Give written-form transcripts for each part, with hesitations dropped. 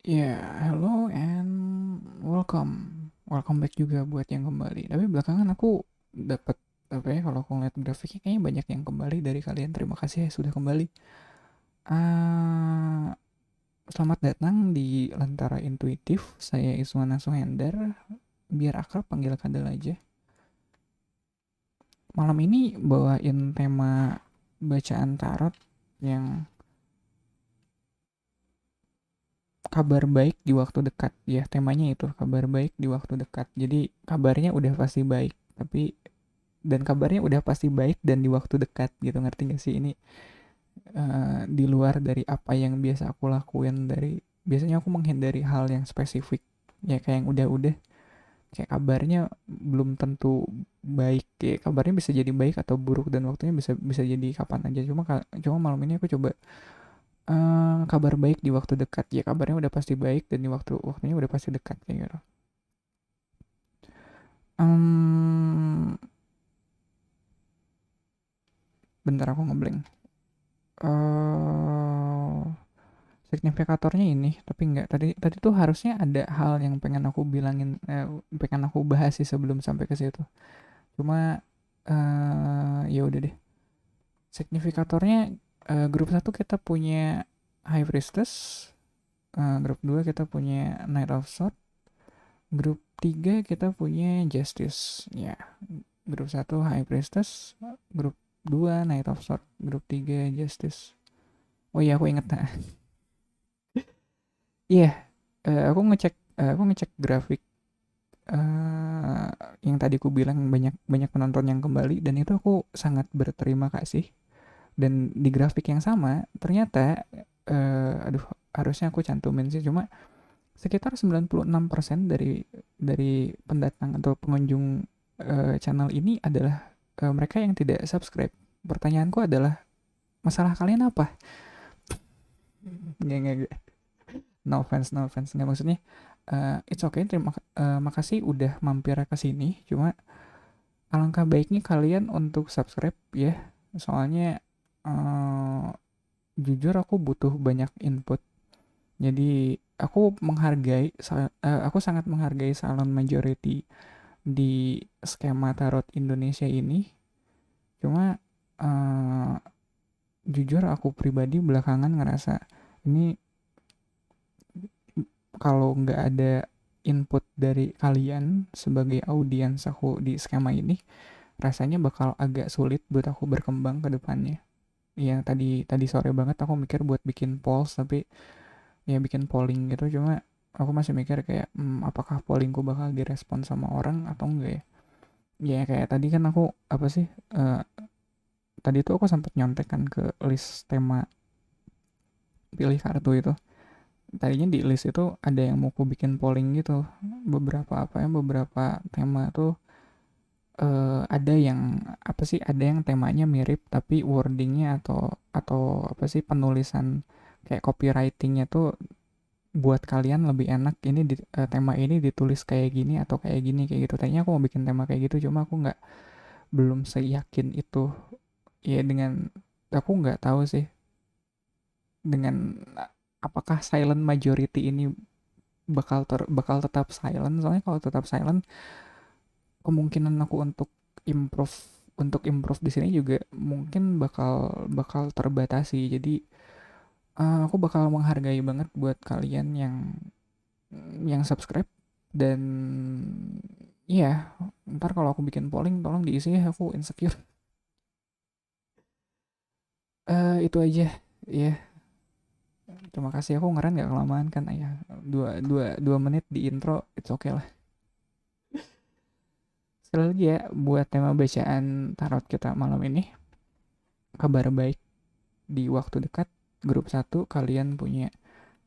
Ya, hello and welcome. Welcome back juga buat yang kembali. Tapi belakangan aku dapat apa ya kalau aku ngeliat grafiknya kayaknya banyak yang kembali dari kalian. Terima kasih ya sudah kembali. Ah, selamat datang di Lentera Intuitif. Saya Iswana Suhendar. Biar akrab panggil Kadal aja. Malam ini bawain tema bacaan tarot yang kabar baik di waktu dekat ya, temanya itu kabar baik di waktu dekat. Jadi kabarnya udah pasti baik, tapi dan kabarnya udah pasti baik dan di waktu dekat gitu, ngerti gak sih ini? Di luar dari apa yang biasa aku lakuin, dari biasanya aku menghindari hal yang spesifik ya, kayak yang udah-udah, kayak kabarnya belum tentu baik, kayak kabarnya bisa jadi baik atau buruk dan waktunya bisa bisa jadi kapan aja. Cuma malam ini aku coba kabar baik di waktu dekat ya, kabarnya udah pasti baik dan di waktunya udah pasti dekat kayak gitu. Em, bentar aku ngeblank. eh Signifikatornya ini, tapi enggak, tadi tadi tuh harusnya ada hal yang pengen aku bilangin, pengen aku bahas sih sebelum sampai ke situ. Cuma ya udah deh. Signifikatornya, grup satu kita punya High Priestess, grup 2 kita punya Knight of Swords, grup 3 kita punya Justice. Ya, grup satu High Priestess, grup 2 Knight of Swords, grup 3 Justice. Oh iya, aku inget. Nah, iya, aku ngecek grafik, eh yang tadi aku bilang banyak banyak penonton yang kembali, dan itu aku sangat berterima kasih. Dan di grafik yang sama ternyata, aduh, harusnya aku cantumin sih, cuma sekitar 96% dari pendatang atau pengunjung channel ini adalah mereka yang tidak subscribe. Pertanyaanku adalah, masalah kalian apa? Nggak, no offense, no offense, nggak, maksudnya it's okay, makasih udah mampir ke sini. Cuma alangkah baiknya kalian untuk subscribe ya, soalnya eh, jujur aku butuh banyak input. Jadi aku sangat menghargai silent majority di skema tarot Indonesia ini. Cuma eh, jujur aku pribadi belakangan ngerasa ini, kalau nggak ada input dari kalian sebagai audiens aku di skema ini, rasanya bakal agak sulit buat aku berkembang ke depannya. Yang tadi tadi sore banget aku mikir buat bikin polls, tapi ya bikin polling gitu, cuma aku masih mikir kayak, apakah pollingku bakal direspon sama orang atau enggak ya. Ya kayak tadi kan aku apa sih, eh, tadi tuh aku sempat nyontek kan ke list tema pilih kartu itu. Tadinya di list itu ada yang mau aku bikin polling gitu, beberapa tema tuh, ada yang apa sih, ada yang temanya mirip tapi wordingnya atau apa sih, penulisan kayak copywritingnya tuh buat kalian lebih enak ini tema ini ditulis kayak gini atau kayak gini, kayak gitu. Tadinya aku mau bikin tema kayak gitu, cuma aku nggak, belum seyakin itu ya. Dengan aku nggak tahu sih dengan apakah silent majority ini bakal tetap silent. Soalnya kalau tetap silent, kemungkinan aku improve untuk improve di sini juga mungkin bakal bakal terbatasi. Jadi aku bakal menghargai banget buat kalian yang subscribe. Dan iya, ntar kalau aku bikin polling tolong diisi ya, aku insecure. Itu aja ya. Terima kasih, aku ngeren gak kelamaan kan ya, 2 menit di intro, it's okay lah. Sekali lagi ya, buat tema bacaan tarot kita malam ini, kabar baik di waktu dekat. Grup satu kalian punya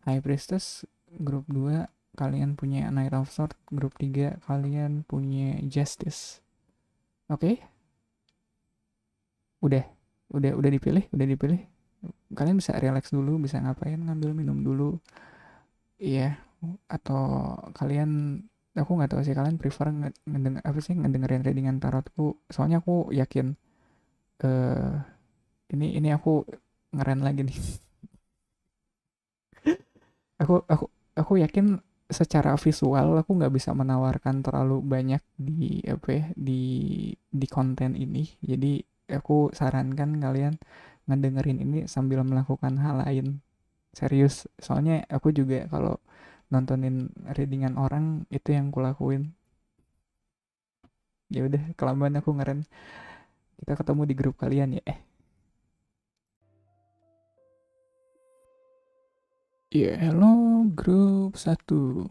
High Priestess, grup 2 kalian punya Knight of Swords, grup 3 kalian punya Justice. Oke, okay? udah udah dipilih, udah dipilih. Kalian bisa relax dulu, bisa ngapain, ngambil minum dulu. Iya, atau kalian, aku nggak tahu sih, kalian prefer ngedengerin readingan tarotku. Soalnya aku yakin, eh ini aku ngeren lagi nih. Aku aku yakin secara visual aku nggak bisa menawarkan terlalu banyak di apa ya, di konten ini. Jadi aku sarankan kalian ngedengerin ini sambil melakukan hal lain. Serius, soalnya aku juga kalau nontonin readingan orang itu yang kulakuin. Ya udah, kelamaan aku ngeren. Kita ketemu di grup kalian ya. Ya, hello grup satu.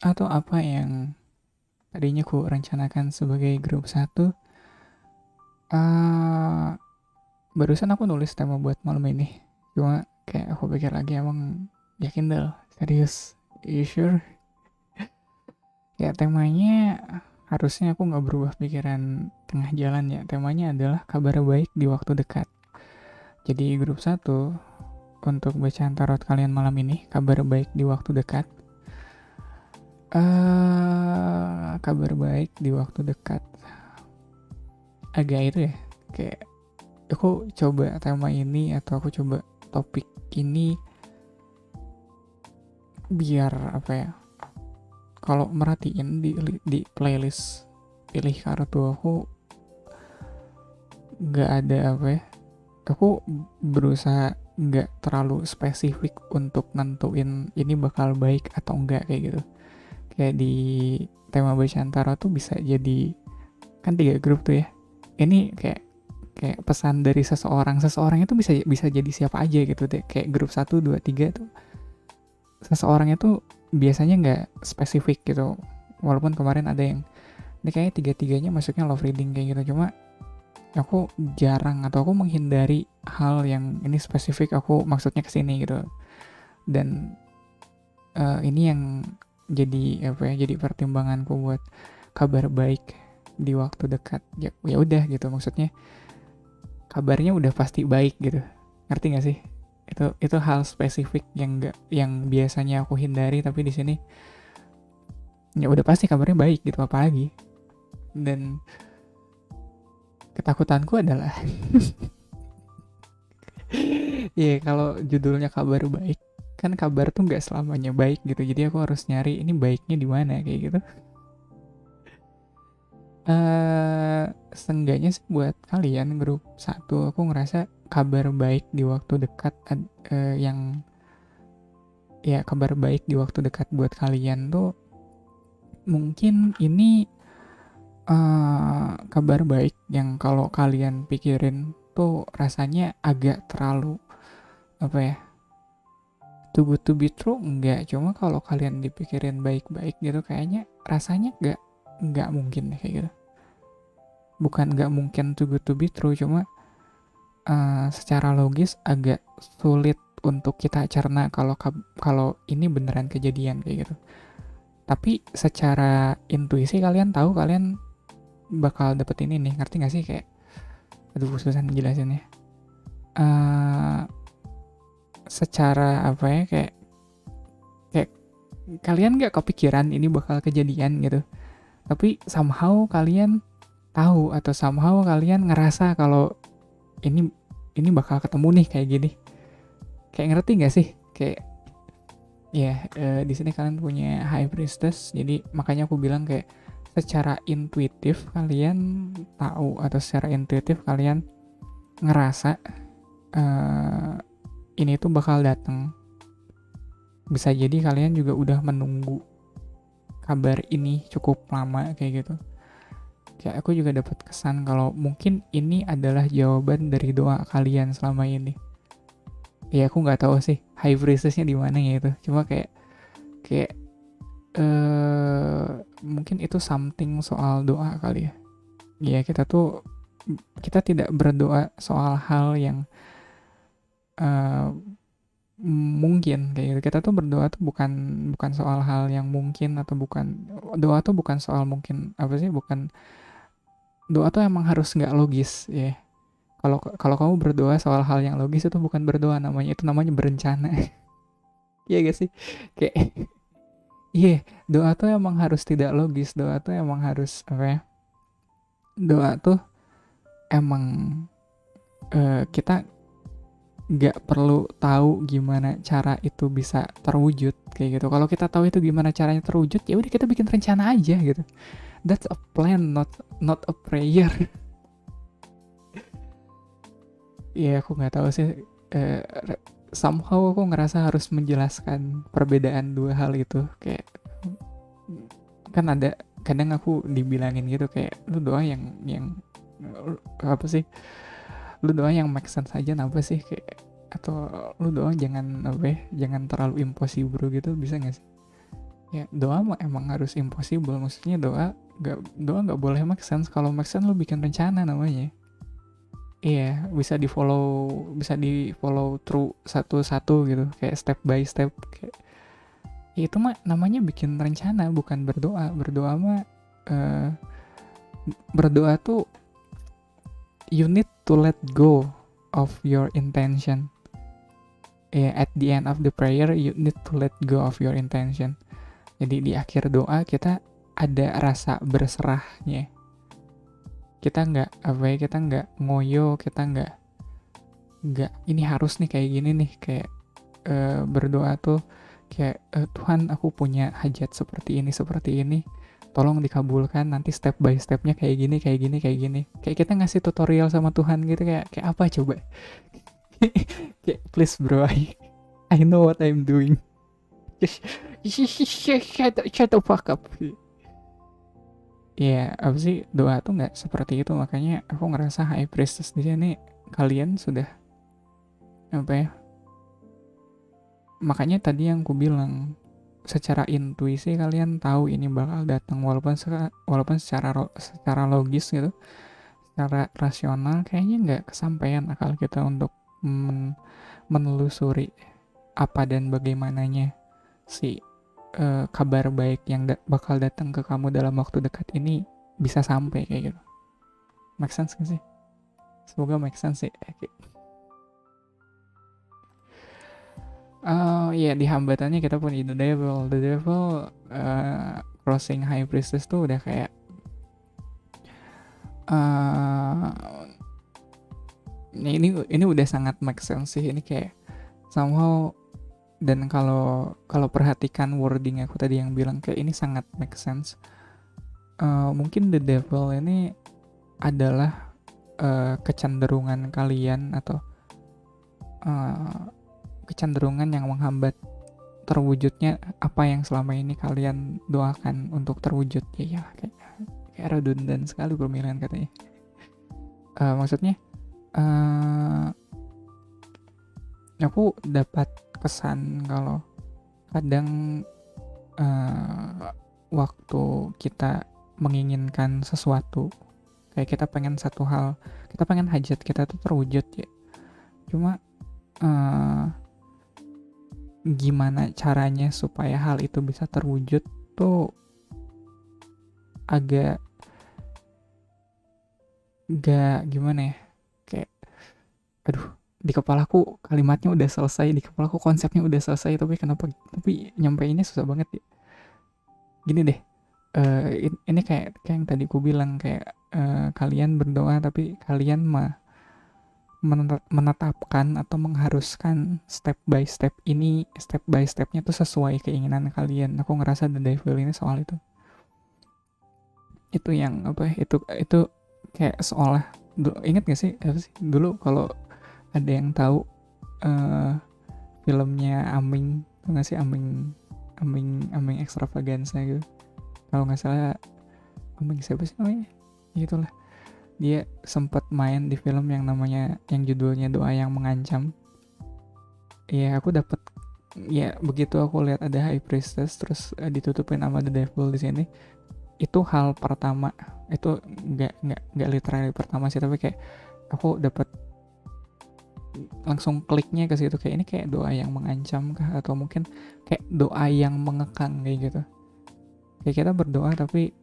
Atau apa yang tadinya ku rencanakan sebagai grup satu. Ah, barusan aku nulis tema buat malam ini. Cuma kayak aku pikir lagi, emang yakin Del? Serius? You sure? Ya temanya harusnya aku nggak berubah pikiran tengah jalan ya. Temanya adalah kabar baik di waktu dekat. Jadi grup satu, untuk bacaan tarot kalian malam ini, kabar baik di waktu dekat. Kabar baik di waktu dekat. Agak itu ya, kayak aku coba tema ini atau aku coba topik ini biar apa ya, kalau merhatiin di playlist pilih kartu aku nggak ada apa ya, aku berusaha nggak terlalu spesifik untuk nentuin ini bakal baik atau enggak kayak gitu. Kayak di tema bacaan tarot tuh bisa jadi, kan 3 grup tuh ya, ini kayak kayak pesan dari seseorang itu bisa bisa jadi siapa aja gitu deh. Kayak grup 1, 2, 3 tuh seseorangnya tuh biasanya nggak spesifik gitu, walaupun kemarin ada yang ini kayaknya tiga-tiganya masuknya love reading kayak gitu. Cuma aku jarang atau aku menghindari hal yang ini spesifik aku maksudnya kesini gitu. Dan ini yang jadi apa ya, jadi pertimbanganku buat kabar baik di waktu dekat. Ya ya udah gitu, maksudnya kabarnya udah pasti baik gitu, ngerti gak sih? Itu hal spesifik yang nggak, yang biasanya aku hindari, tapi di sini ya udah pasti kabarnya baik gitu, apalagi. Dan ketakutanku adalah ya kalau judulnya kabar baik, kan kabar tuh nggak selamanya baik gitu, jadi aku harus nyari ini baiknya di mana kayak gitu. Seenggaknya sih buat kalian grup satu, aku ngerasa kabar baik di waktu dekat yang ya kabar baik di waktu dekat buat kalian tuh mungkin ini kabar baik yang kalau kalian pikirin tuh rasanya agak terlalu apa ya, too good to be true enggak, cuma kalau kalian dipikirin baik-baik gitu kayaknya rasanya nggak mungkin kayak gitu. Bukan nggak mungkin too good to be true, cuma secara logis agak sulit untuk kita cerna kalau kalau ini beneran kejadian kayak gitu. Tapi secara intuisi kalian tahu kalian bakal dapet ini nih, ngerti gak sih? Kayak aduh susah ngejelasinnya. Secara apa ya, kayak kayak kalian nggak kepikiran ini bakal kejadian gitu, tapi somehow kalian tahu atau somehow kalian ngerasa kalau ini bakal ketemu nih kayak gini. Kayak ngerti nggak sih? Kayak ya di sini kalian punya High Priestess, jadi makanya aku bilang kayak secara intuitif kalian tahu atau secara intuitif kalian ngerasa ini tuh bakal datang. Bisa jadi kalian juga udah menunggu kabar ini cukup lama kayak gitu. Kayak aku juga dapat kesan kalau mungkin ini adalah jawaban dari doa kalian selama ini. Ya aku nggak tahu sih high priestess-nya di mana ya itu. Cuma kayak kayak mungkin itu something soal doa kali ya. Ya kita tidak berdoa soal hal yang mungkin kayak gitu. Kita tuh berdoa tuh bukan bukan soal hal yang mungkin, atau bukan, doa tuh bukan soal mungkin apa sih, bukan, doa tuh emang harus nggak logis ya. Kalau kalau kamu berdoa soal hal yang logis itu bukan berdoa namanya, itu namanya berencana. Iya gak sih? Kayak iya, doa tuh emang harus tidak logis, doa tuh emang harus apa ya? Doa tuh emang kita nggak perlu tahu gimana cara itu bisa terwujud kayak gitu. Kalau kita tahu itu gimana caranya terwujud, ya udah kita bikin rencana aja gitu. That's a plan, not a prayer. Ya aku nggak tahu sih. eh, Somehow aku ngerasa harus menjelaskan perbedaan dua hal itu. Kayak kan ada kadang aku dibilangin gitu kayak lu doa yang apa sih? Lu doa yang make sense aja kenapa sih kayak, atau lu doa jangan apa ya, jangan terlalu impossible gitu, bisa gak sih? Ya doa mah emang harus impossible, maksudnya doa nggak boleh make sense. Kalau make sense lu bikin rencana namanya. Iya, bisa di follow through satu-satu gitu, kayak step by step. Kayak, ya itu mah namanya bikin rencana, bukan berdoa. Eh, Berdoa tuh you need to let go of your intention. At the end of the prayer you need to let go of your intention. Jadi di akhir doa kita ada rasa berserahnya. Kita nggak ngoyo, kita nggak ini harus nih kayak gini nih, kayak berdoa tuh kayak Tuhan aku punya hajat seperti ini, tolong dikabulkan, nanti step by stepnya kayak gini kayak gini kayak gini. Kayak kita ngasih tutorial sama Tuhan gitu, kayak apa coba. Kayak please bro, I know what I'm doing. Just shut the fuck up. Ya apa sih, doa tuh nggak seperti itu. Makanya aku ngerasa high priestess di sini kalian sudah apa ya, makanya tadi yang ku bilang secara intuisi kalian tahu ini bakal datang, walaupun secara logis gitu, secara rasional kayaknya nggak kesampaian akal kita untuk menelusuri apa dan bagaimananya si kabar baik yang bakal datang ke kamu dalam waktu dekat ini bisa sampai kayak gitu. Make sense gak sih? Semoga make sense sih. Iya, di hambatannya kita punya the devil. The devil crossing high priestess tuh udah kayak ini udah sangat make sense sih. Ini kayak somehow, dan kalau perhatikan wording aku tadi yang bilang kayak ini sangat make sense. Mungkin the devil ini adalah kecenderungan kalian atau kecenderungan yang menghambat terwujudnya apa yang selama ini kalian doakan untuk terwujud. Ya kayak redundant sekali pemilihan katanya. Maksudnya aku dapat kesan kalau kadang waktu kita menginginkan sesuatu, kayak kita pengen satu hal, kita pengen hajat kita tuh terwujud ya, cuma gimana caranya supaya hal itu bisa terwujud tuh agak gimana ya, kayak aduh, di kepalaku kalimatnya udah selesai, di kepalaku konsepnya udah selesai, tapi nyampeinnya susah banget ya. Gini deh, ini kayak yang tadi ku bilang, kayak kalian berdoa tapi kalian menetapkan atau mengharuskan step by stepnya tuh sesuai keinginan kalian. Aku ngerasa the devil ini soal itu yang apa, itu kayak seolah ingat gak sih apa sih dulu, kalau ada yang tahu filmnya Aming, tuh nggak sih, Aming Extravaganza gitu, kalau nggak salah. Aming siapa sih namanya, itulah, dia sempat main di film yang judulnya Doa yang Mengancam. Ya aku dapat, ya begitu aku lihat ada high priestess terus ditutupin sama the devil di sini, itu hal pertama, itu nggak literally pertama sih, tapi kayak aku dapat langsung kliknya ke situ, kayak ini kayak doa yang mengancam kah, atau mungkin kayak doa yang mengekang kayak gitu. Kayak kita berdoa tapi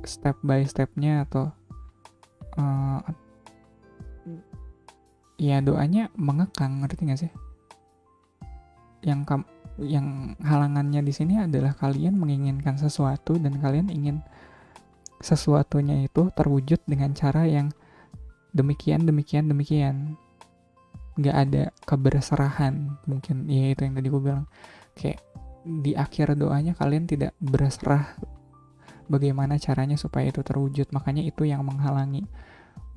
step by stepnya atau ya doanya mengekang, ngerti gak sih? Yang halangannya di sini adalah kalian menginginkan sesuatu dan kalian ingin sesuatunya itu terwujud dengan cara yang demikian. nggak ada keberserahan. Mungkin ya itu yang tadi gue bilang, kayak di akhir doanya kalian tidak berserah bagaimana caranya supaya itu terwujud. Makanya itu yang menghalangi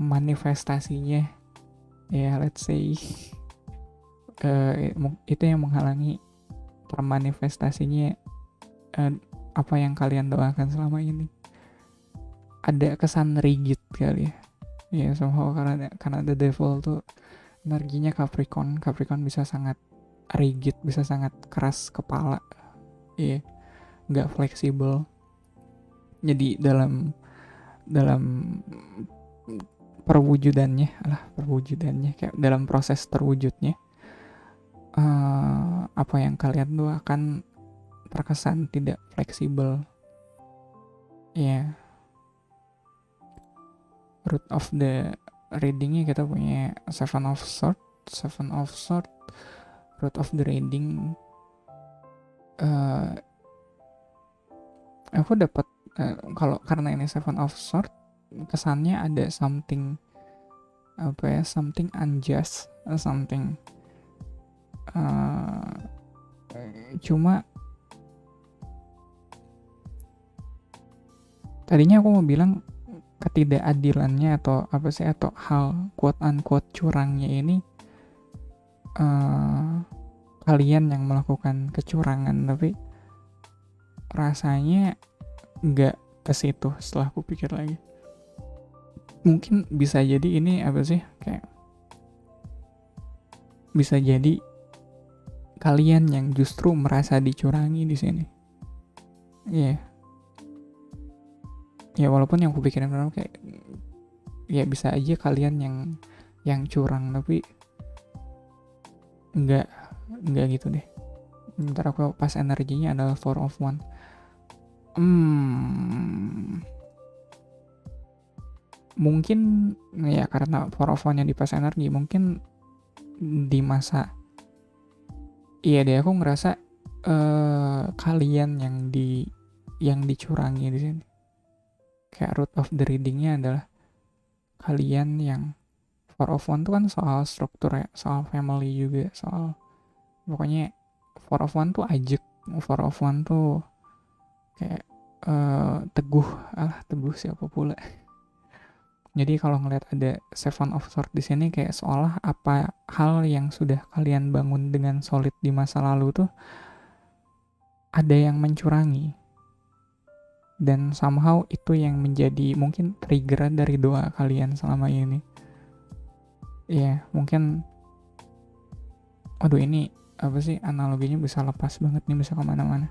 manifestasinya, ya let's say itu yang menghalangi termanifestasinya apa yang kalian doakan selama ini. Ada kesan rigid kali ya somehow, karena the devil tuh energinya Capricorn bisa sangat rigid, bisa sangat keras kepala, iya, nggak fleksibel. Jadi dalam perwujudannya kayak dalam proses terwujudnya, apa yang kalian doakan terkesan tidak fleksibel. Ya, root of the readingnya kita punya Seven of Swords. Root of the reading, aku dapat kalau karena ini Seven of Swords, kesannya ada something something unjust, something cuma tadinya aku mau bilang ketidakadilannya atau hal quote unquote curangnya ini kalian yang melakukan kecurangan, tapi rasanya nggak ke situ setelah aku pikir lagi. Mungkin bisa jadi ini kayak bisa jadi kalian yang justru merasa dicurangi di sini. Iya. Ya walaupun yang aku pikirin kayak ya bisa aja kalian yang curang, tapi enggak gitu deh. Ntar aku pas energinya adalah Four of Wands. Mungkin ya karena Four of Wands-nya di pas energi, mungkin di masa iya deh aku ngerasa kalian yang dicurangi di sini. Kayak root of the reading-nya adalah kalian yang Four of Wands itu kan soal struktur ya, soal family juga, soal pokoknya Four of Wands tuh ajek, Four of Wands tuh kayak teguh siapa pula. Jadi kalau ngeliat ada Seven of Swords di sini, kayak seolah apa hal yang sudah kalian bangun dengan solid di masa lalu tuh ada yang mencurangi. Dan somehow itu yang menjadi mungkin trigger dari doa kalian selama ini. Ya, mungkin ini analoginya bisa lepas banget nih, bisa kemana-mana.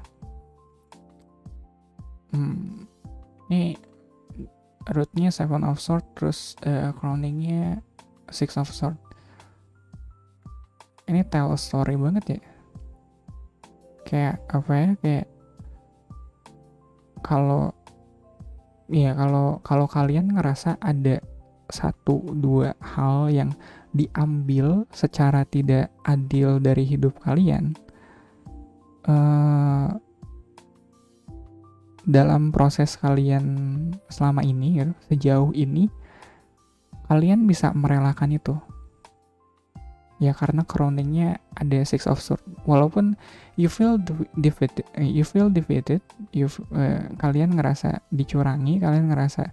Ini rootnya Seven of Swords, terus crowningnya Six of Swords. Ini tell a story banget ya. Kayak kayak kalau kalian ngerasa ada 1-2 hal yang diambil secara tidak adil dari hidup kalian, dalam proses kalian selama ini, sejauh ini kalian bisa merelakan itu ya, karena crowningnya ada Six of Swords. Walaupun you feel defeated, kalian ngerasa dicurangi, kalian ngerasa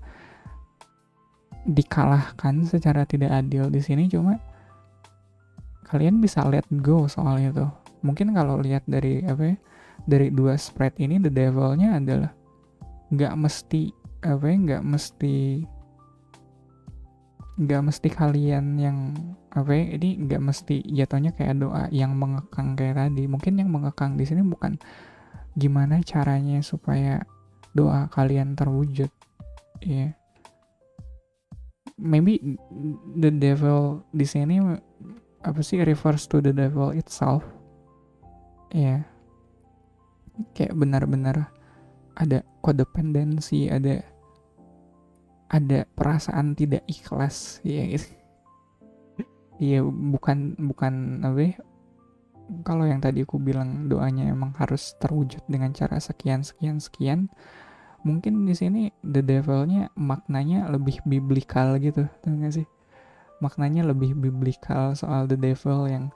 dikalahkan secara tidak adil di sini, cuma kalian bisa let go soal itu. Mungkin kalau lihat dari dari dua spread ini, the devil-nya adalah nggak mesti kalian yang ini nggak mesti jatuhnya kayak doa yang mengekang kayak tadi. Mungkin yang mengekang di sini bukan gimana caranya supaya doa kalian terwujud, ya. Maybe the devil di sini refers to the devil itself, ya. Kayak benar-benar ada kodependensi, ada perasaan tidak ikhlas, ya gitu. Iya, bukan kalau yang tadi aku bilang doanya emang harus terwujud dengan cara sekian, mungkin di sini the devil-nya maknanya lebih biblikal gitu, tahu gak sih? maknanya lebih biblikal soal the devil yang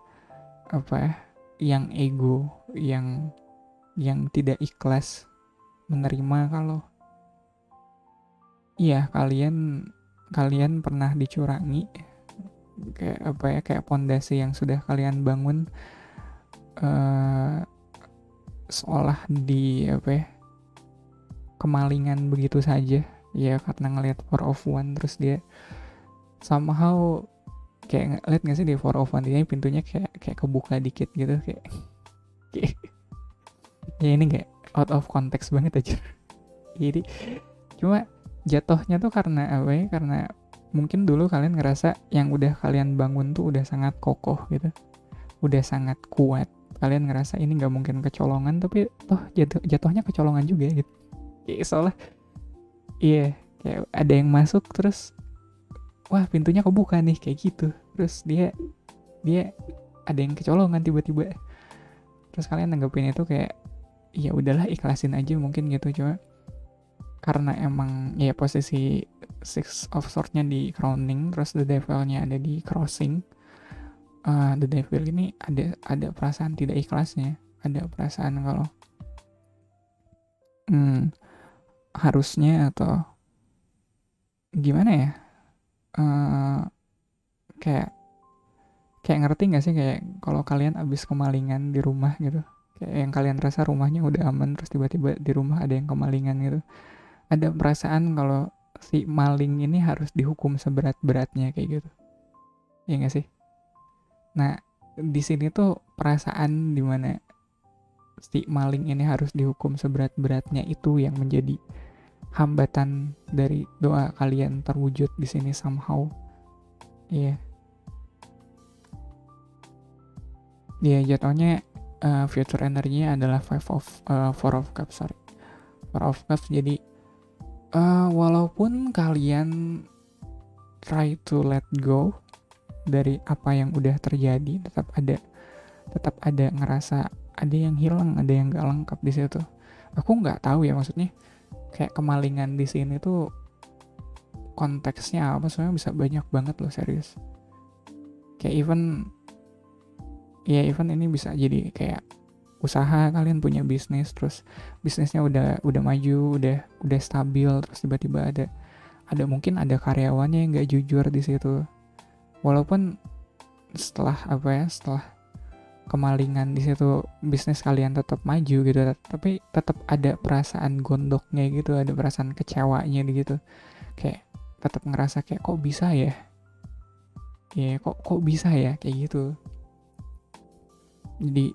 apa ya, yang ego, yang tidak ikhlas menerima kalau iya kalian kalian pernah dicurangi, kayak apa ya, kayak pondasi yang sudah kalian bangun eh seolah di apa ya, kemalingan begitu saja ya, karena ngelihat Four of One terus dia somehow kayak ngeliat gak sih di Four of One ini pintunya kayak kayak kebuka dikit gitu, kayak ya ini kayak out of context banget aja. Jadi cuma jatuhnya tuh karena apa ya, karena mungkin dulu kalian ngerasa yang udah kalian bangun tuh udah sangat kokoh gitu, udah sangat kuat, kalian ngerasa ini nggak mungkin kecolongan, tapi toh jatuhnya kecolongan juga gitu, kayak soalnya iya kayak ada yang masuk terus wah pintunya kebuka nih kayak gitu, terus dia dia ada yang kecolongan tiba-tiba, terus kalian nanggepin itu kayak ya udahlah ikhlasin aja mungkin gitu. Cuma karena emang ya posisi Six of Swords-nya di crowning, terus the devil-nya ada di crossing, the devil ini ada perasaan tidak ikhlasnya, ada perasaan kalau harusnya atau gimana ya, uh, kayak kayak ngerti nggak sih kayak kalau kalian abis kemalingan di rumah gitu, kayak yang kalian rasa rumahnya udah aman terus tiba-tiba di rumah ada yang kemalingan gitu, ada perasaan kalau si maling ini harus dihukum seberat-beratnya kayak gitu, ya nggak sih? Nah di sini tuh perasaan dimana si maling ini harus dihukum seberat-beratnya itu yang menjadi hambatan dari doa kalian terwujud di sini somehow. Iya, yeah. Jatuhnya future energinya adalah Four of Cups, sorry. Four of Cups. Jadi walaupun kalian try to let go dari apa yang udah terjadi, tetap ada ngerasa ada yang hilang, ada yang gak lengkap di situ. Aku nggak tahu ya, maksudnya kayak kemalingan di sini tuh konteksnya apa, soalnya bisa banyak banget loh, serius. Kayak even ini bisa jadi kayak usaha, kalian punya bisnis, terus bisnisnya udah maju, udah stabil, terus tiba-tiba ada mungkin ada karyawannya yang nggak jujur di situ. Walaupun setelah kemalingan di situ bisnis kalian tetap maju gitu, tapi tetap ada perasaan gondoknya gitu, ada perasaan kecewanya gitu, kayak tetap ngerasa kayak kok bisa ya, kok bisa ya kayak gitu. Jadi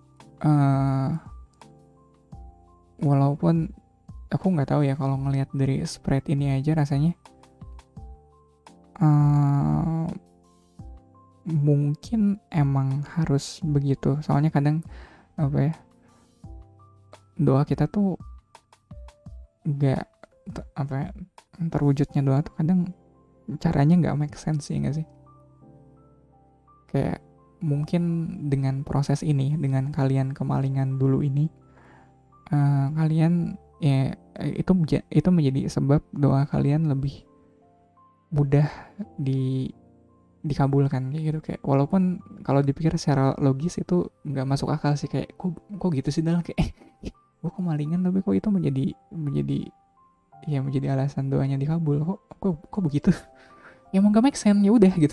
walaupun aku nggak tahu ya, kalau ngelihat dari spread ini aja rasanya mungkin emang harus begitu. Soalnya kadang apa ya, doa kita tuh nggak apa ya, terwujudnya doa tuh kadang caranya nggak make sense ya nggak sih? Kayak mungkin dengan proses ini, dengan kalian kemalingan dulu ini, kalian ya itu menjadi sebab doa kalian lebih mudah dikabulkan kayak gitu. Kayak walaupun kalau dipikir secara logis itu nggak masuk akal sih, kayak kok gitu sih, dalam kayak gue kemalingan tapi kok itu menjadi alasan doanya dikabul, kok begitu. Ya emang gak make sense, ya udah gitu.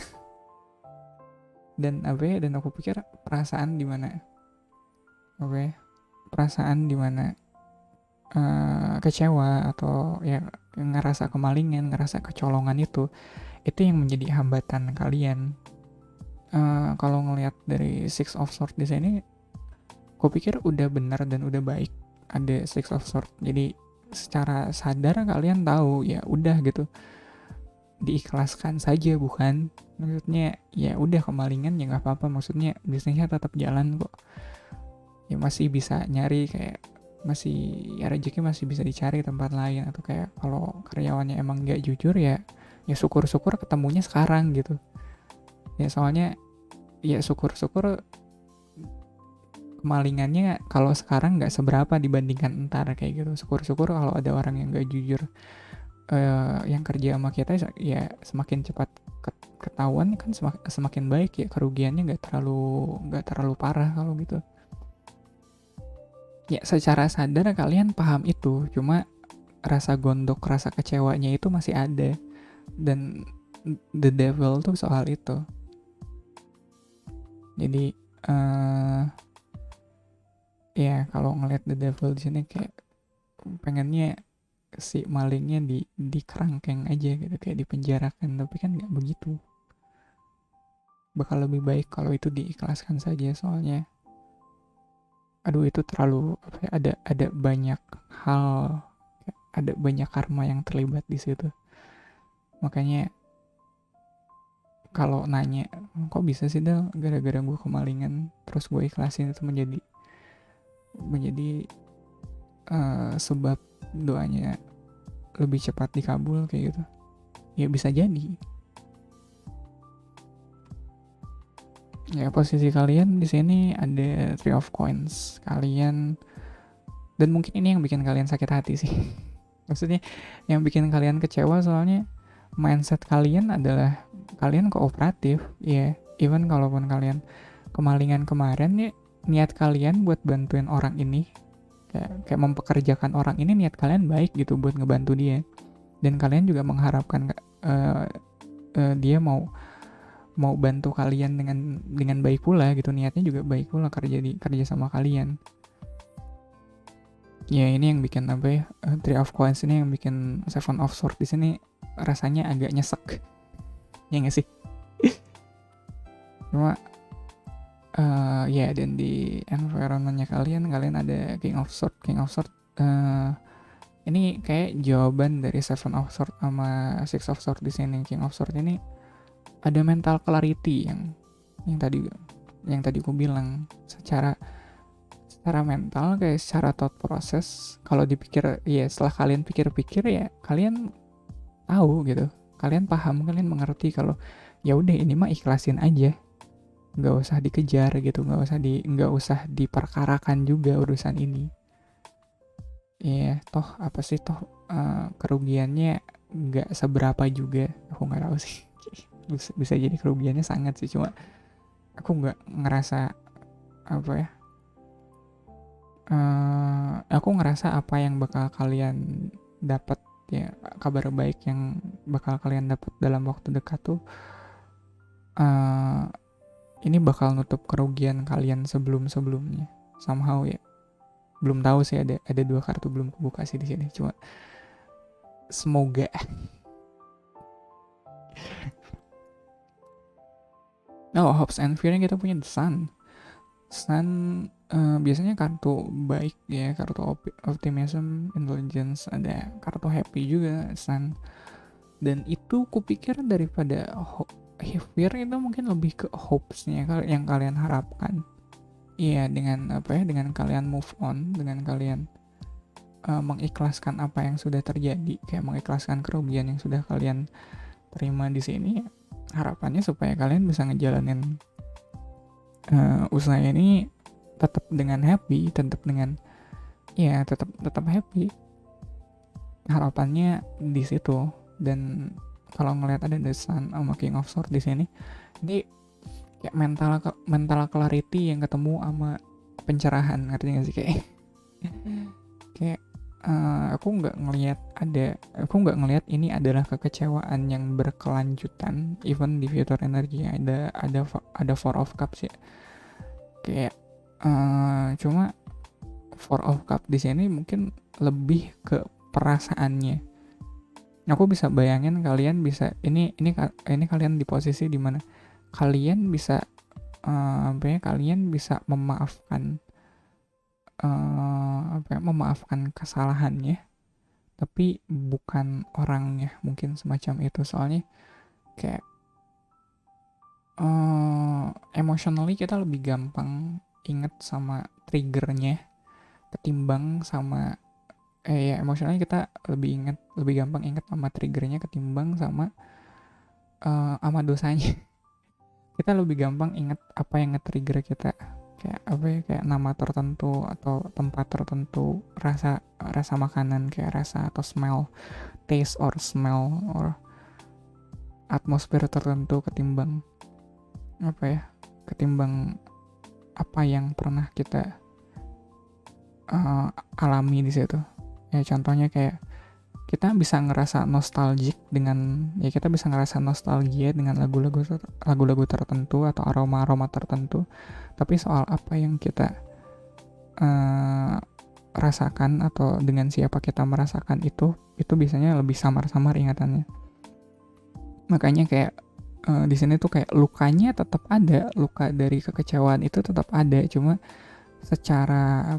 Dan aku pikir perasaan dimana kecewa atau ya ngerasa kemalingan, ngerasa kecolongan itu yang menjadi hambatan kalian. Kalau ngelihat dari Six of Swords di sini, aku pikir udah benar dan udah baik ada Six of Swords. Jadi secara sadar kalian tahu ya udah gitu, diikhlaskan saja, bukan maksudnya ya udah kemalingan ya nggak apa-apa, maksudnya bisnisnya tetap jalan kok, ya masih bisa nyari, kayak masih ya rezeki masih bisa dicari tempat lain, atau kayak kalau karyawannya emang nggak jujur ya syukur-syukur ketemunya sekarang gitu ya. Soalnya ya syukur-syukur kemalingannya kalau sekarang nggak seberapa dibandingkan entar kayak gitu. Syukur-syukur kalau ada orang yang nggak jujur yang kerja sama kita ya semakin cepat ketahuan kan semakin baik ya, kerugiannya nggak terlalu parah kalau gitu. Ya secara sadar kalian paham itu, cuma rasa gondok, rasa kecewanya itu masih ada, dan the devil tuh soal itu. Jadi ya kalau ngeliat the devil di sini kayak pengennya si malingnya di kerangkeng aja gitu, kayak dipenjarakan, tapi kan nggak begitu. Bakal lebih baik kalau itu diikhlaskan saja, soalnya aduh itu terlalu apa ya, ada banyak hal, ada banyak karma yang terlibat di situ. Makanya kalau nanya kok bisa sih Del gara-gara gue kemalingan terus gue ikhlasin itu menjadi sebab doanya lebih cepat dikabul kayak gitu, ya bisa jadi. Ya posisi kalian di sini ada Three of Coins kalian, dan mungkin ini yang bikin kalian sakit hati sih. Maksudnya yang bikin kalian kecewa soalnya mindset kalian adalah kalian kooperatif ya, even kalaupun kalian kemalingan kemarin ya, niat kalian buat bantuin orang ini, kayak mempekerjakan orang ini, niat kalian baik gitu buat ngebantu dia, dan kalian juga mengharapkan dia mau bantu kalian dengan baik pula gitu, niatnya juga baik pula kerja sama kalian. Ya ini yang bikin apa ya, Three of Coins ini yang bikin Seven of Swords di sini rasanya agak nyesek, ya nggak sih? Cuma ya, dan di environmentnya kalian ada King of Swords. Ini kayak jawaban dari Seven of Swords sama Six of Swords di sini. King of Swords ini ada mental clarity yang tadi aku bilang, secara mental, kayak secara thought process, kalau dipikir ya, setelah kalian pikir-pikir ya kalian tahu gitu, kalian paham, kalian mengerti kalau ya udah ini mah ikhlasin aja, nggak usah dikejar gitu, nggak usah diperkarakan juga urusan ini. Ya toh apa sih, toh kerugiannya nggak seberapa juga, aku nggak tahu sih. Bisa jadi kerugiannya sangat sih, cuma aku nggak ngerasa apa ya, aku ngerasa apa yang bakal kalian dapat ya, kabar baik yang bakal kalian dapat dalam waktu dekat tuh ini bakal nutup kerugian kalian sebelumnya somehow ya. Belum tahu sih, ada 2 kartu belum kebuka sih di sini, cuma semoga. Hopes and Fear kita punya The Sun. Biasanya kartu baik ya, kartu optimism, intelligence, ada kartu happy juga Sun. Dan itu kupikir daripada fear itu mungkin lebih ke hopes-nya yang kalian harapkan. Iya, dengan apa ya, dengan kalian move on, dengan kalian mengikhlaskan apa yang sudah terjadi, kayak mengikhlaskan kerugian yang sudah kalian terima di sini. Harapannya supaya kalian bisa ngejalanin usaha ini tetap dengan happy, tetap happy. Harapannya di situ. Dan kalau ngelihat ada The Sun sama King of Swords di sini, ini kayak mental clarity yang ketemu sama pencerahan, ngerti gak sih, kayak aku nggak ngelihat ini adalah kekecewaan yang berkelanjutan. Even di Future Energy ada Four of Cups ya, kayak cuma Four of Cups di sini mungkin lebih ke perasaannya. Aku bisa bayangin kalian bisa ini kalian di posisi dimana kalian bisa kalian bisa memaafkan kesalahannya, tapi bukan orangnya, mungkin semacam itu. Soalnya kayak emotionally kita lebih gampang inget sama triggernya ketimbang sama ya, emotionally kita lebih gampang inget sama triggernya ketimbang sama dosanya. Kita lebih gampang inget apa yang nge-trigger kita, kayak apa ya, kayak nama tertentu atau tempat tertentu, rasa makanan kayak rasa atau smell. taste or smell or atmosfer tertentu ketimbang ketimbang apa yang pernah kita alami di situ. Ya contohnya kayak kita bisa ngerasa nostalgia dengan lagu-lagu tertentu atau aroma-aroma tertentu, tapi soal apa yang kita rasakan atau dengan siapa kita merasakan itu biasanya lebih samar-samar ingatannya. Makanya kayak di sini tuh kayak lukanya tetap ada, luka dari kekecewaan itu tetap ada, cuma secara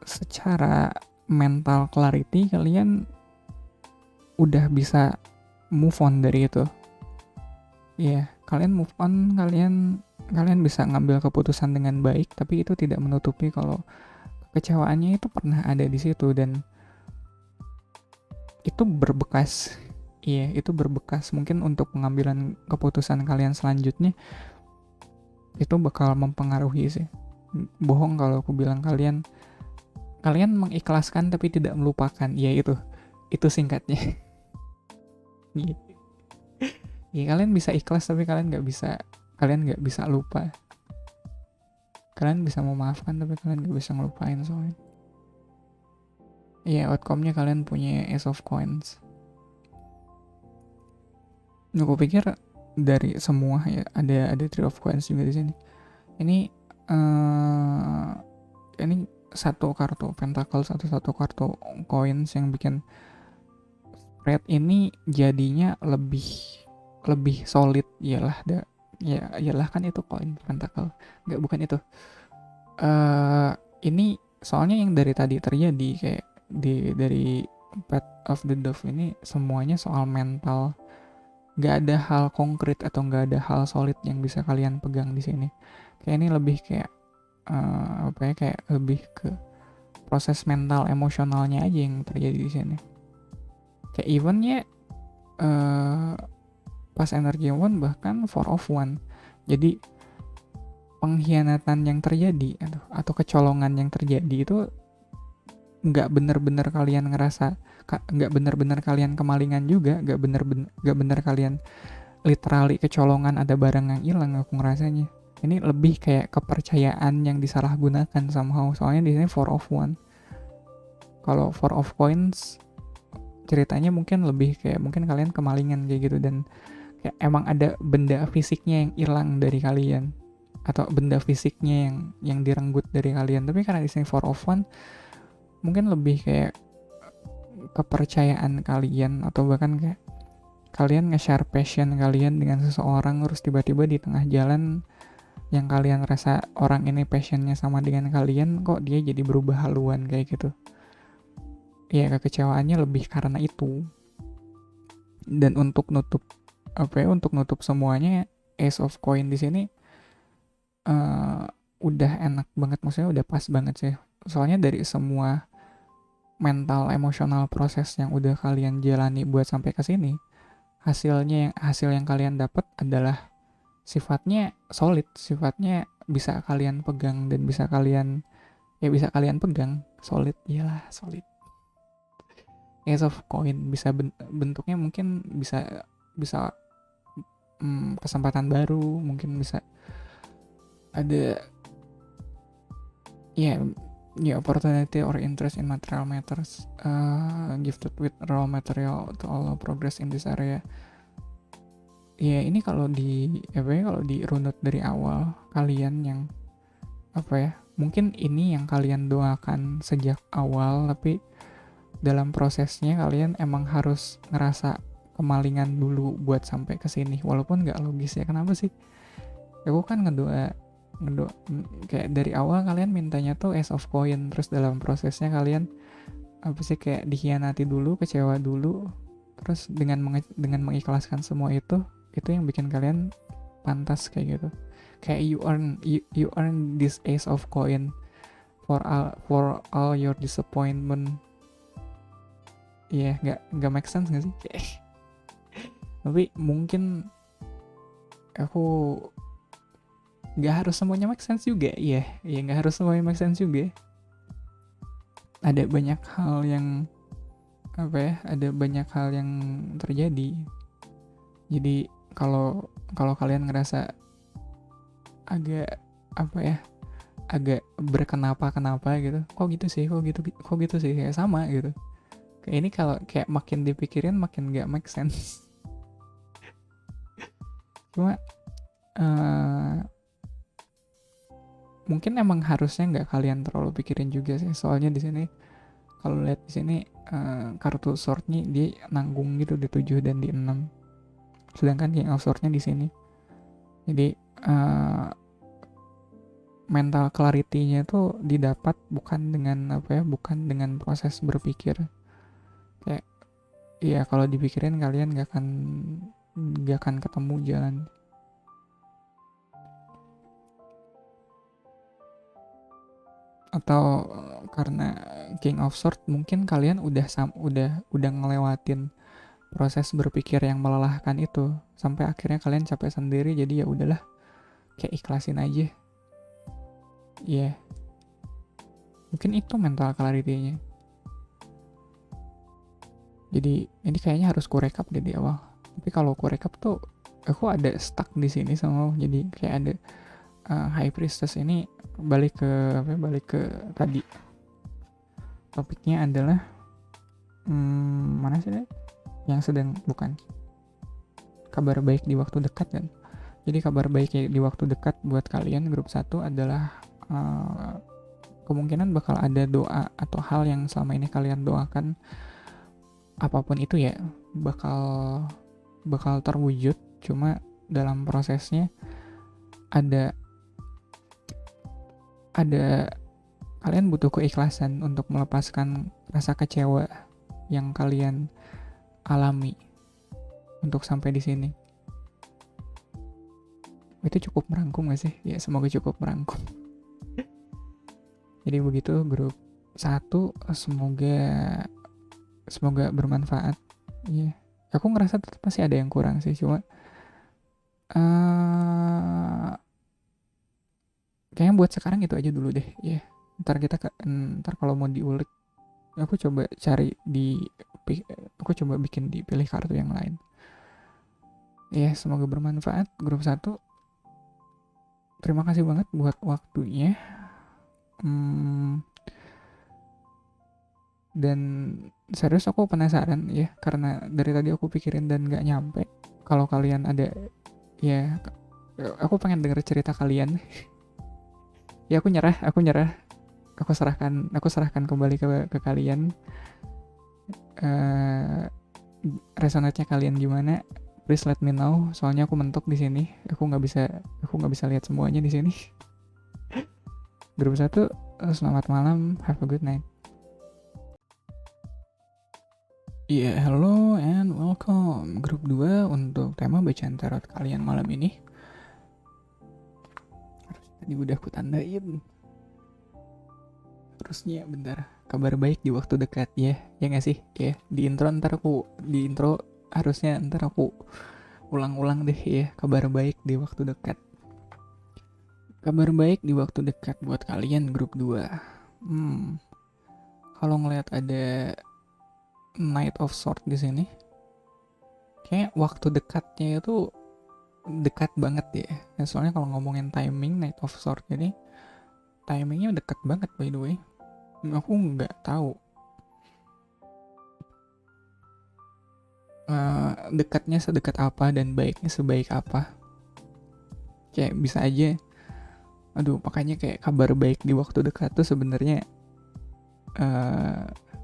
secara mental clarity kalian udah bisa move on dari itu. Iya, kalian move on, kalian bisa ngambil keputusan dengan baik, tapi itu tidak menutupi kalau kekecewaannya itu pernah ada di situ dan itu berbekas. Iya, itu berbekas. Mungkin untuk pengambilan keputusan kalian selanjutnya itu bakal mempengaruhi sih. Bohong kalau aku bilang kalian mengikhlaskan tapi tidak melupakan. Ya itu singkatnya. Ya kalian bisa ikhlas tapi kalian nggak bisa lupa. Kalian bisa memaafkan tapi kalian nggak bisa ngelupain soalnya. Ya outcome-nya kalian punya Ace of Coins. Aku pikir dari semua ya ada Three of Coins juga di sini. Ini satu kartu Pentacle, satu kartu Coins yang bikin spread ini jadinya lebih solid. Iyalah kan itu koin Pentacle. Enggak, bukan itu. Ini soalnya yang dari tadi terjadi kayak dari Path of the Dove ini semuanya soal mental. Gak ada hal konkret atau gak ada hal solid yang bisa kalian pegang di sini. Kayak ini lebih kayak kayak lebih ke proses mental emosionalnya aja yang terjadi di sini. Kayak eventnya pas energi one bahkan 4 of one. Jadi pengkhianatan yang terjadi atau kecolongan yang terjadi itu nggak benar-benar kalian ngerasa, nggak benar-benar kalian kemalingan juga, nggak benar kalian literally kecolongan ada barang yang hilang. Aku ngerasanya ini lebih kayak kepercayaan yang disalahgunakan somehow. Soalnya di sini 4 of one. Kalau 4 of coins ceritanya mungkin lebih kayak mungkin kalian kemalingan kayak gitu dan kayak emang ada benda fisiknya yang hilang dari kalian atau benda fisiknya yang direnggut dari kalian. Tapi karena di sini 4 of one mungkin lebih kayak kepercayaan kalian atau bahkan kayak kalian nge-share passion kalian dengan seseorang, terus tiba-tiba di tengah jalan yang kalian rasa orang ini passionnya sama dengan kalian, kok dia jadi berubah haluan kayak gitu. Ya kekecewaannya lebih karena itu. Dan untuk nutup semuanya, Ace of Coin di sini udah enak banget, maksudnya udah pas banget sih. Soalnya dari semua mental emosional proses yang udah kalian jalani buat sampai ke sini, hasil yang kalian dapat adalah sifatnya solid, sifatnya bisa kalian pegang dan bisa kalian pegang. Solid, iyalah solid. Ace of Coin bisa bentuknya mungkin bisa kesempatan baru, mungkin bisa ada opportunity or interest in material matters, gifted with raw material to all progress in this area. Ya ini kalau di runut dari awal kalian yang mungkin ini yang kalian doakan sejak awal, tapi dalam prosesnya kalian emang harus ngerasa kemalingan dulu buat sampai ke sini, walaupun nggak logis ya. Kenapa sih? Aku kan ngedoa kayak dari awal kalian mintanya tuh Ace of Coin, terus dalam prosesnya kalian kayak dikhianati dulu, kecewa dulu, terus dengan mengikhlaskan semua itu yang bikin kalian pantas kayak gitu. Kayak you earn this Ace of Coin for all your disappointment. Iya, nggak make sense nggak sih? Tapi mungkin aku nggak harus semuanya make sense juga. Iya nggak harus semuanya make sense juga. Ada banyak hal yang apa ya, ada banyak hal yang terjadi. Jadi kalau kalau kalian ngerasa agak apa ya, agak berkenapa-kenapa gitu, kok gitu sih, kayak sama gitu. Kayak ini kalau kayak makin dipikirin makin gak make sense. Cuma uh, mungkin emang harusnya nggak kalian terlalu pikirin juga sih, soalnya di sini kalau lihat di sini kartu swordnya dia nanggung gitu di 7 dan di 6, sedangkan King of Sword-nya di sini. Jadi mental clarity-nya itu didapat bukan dengan apa ya, bukan dengan proses berpikir. Kayak ya kalau dipikirin kalian nggak akan ketemu jalan. Atau karena King of Sword mungkin kalian udah ngelewatin proses berpikir yang melelahkan itu sampai akhirnya kalian capek sendiri, jadi ya udahlah, kayak ikhlasin aja. Iya, yeah. Mungkin itu mental clarity-nya. Jadi ini kayaknya harus ku rekap deh di awal. Tapi kalau ku rekap tuh aku ada stuck di sini sama, jadi kayak ada High Priestess ini balik ke tadi. Topiknya adalah mana sih deh? Yang sedang, bukan, kabar baik di waktu dekat kan. Jadi kabar baik di waktu dekat buat kalian grup 1 adalah kemungkinan bakal ada doa atau hal yang selama ini kalian doakan, apapun itu ya, bakal terwujud. Cuma dalam prosesnya ada kalian butuh keikhlasan untuk melepaskan rasa kecewa yang kalian alami untuk sampai di sini. Itu cukup merangkum gak sih? Ya semoga cukup merangkum. Jadi begitu grup 1, semoga bermanfaat. Iya. Aku ngerasa tetap masih ada yang kurang sih, cuma kayaknya buat sekarang itu aja dulu deh. Ya. Ntar kalau mau diulik, aku coba bikin dipilih kartu yang lain. Ya, semoga bermanfaat grup 1. Terima kasih banget buat waktunya. Dan serius aku penasaran ya, karena dari tadi aku pikirin dan gak nyampe. Kalau kalian ada, ya aku pengen denger cerita kalian. Ya aku nyerah. Aku serahkan kembali ke kalian. Resonate-nya kalian gimana? Please let me know. Soalnya aku mentok di sini. Aku nggak bisa lihat semuanya di sini. Grup 1, selamat malam. Have a good night. Iya, hello and welcome. Grup 2 untuk tema bacaan tarot kalian malam ini. Tadi udah aku tandain. Terusnya bentar. Kabar baik di waktu dekat ya. Ya nggak sih? Ya, di intro harusnya ntar aku ulang-ulang deh ya. Kabar baik di waktu dekat. Kabar baik di waktu dekat buat kalian grup 2. Kalau ngelihat ada Knight of Sword di sini, kayak waktu dekatnya itu dekat banget ya. Soalnya kalau ngomongin timing Knight of Sword ini, timingnya dekat banget by the way. Aku nggak tahu dekatnya sedekat apa dan baiknya sebaik apa. Kayak bisa aja, makanya kayak kabar baik di waktu dekat tuh sebenarnya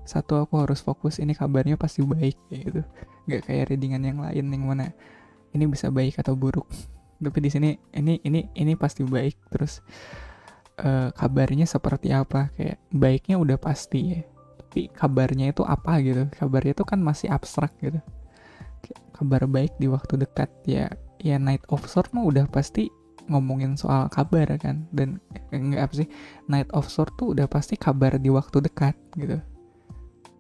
satu, aku harus fokus ini kabarnya pasti baik kayak gitu. Nggak kayak readingan yang lain yang mana ini bisa baik atau buruk. Tapi di sini ini pasti baik. Terus kabarnya seperti apa, kayak baiknya udah pasti ya, tapi kabarnya itu apa gitu, kabarnya itu kan masih abstrak gitu. Kayak kabar baik di waktu dekat ya Knight of Sword mah udah pasti ngomongin soal kabar kan. Dan enggak apa sih, Knight of Sword tuh udah pasti kabar di waktu dekat gitu.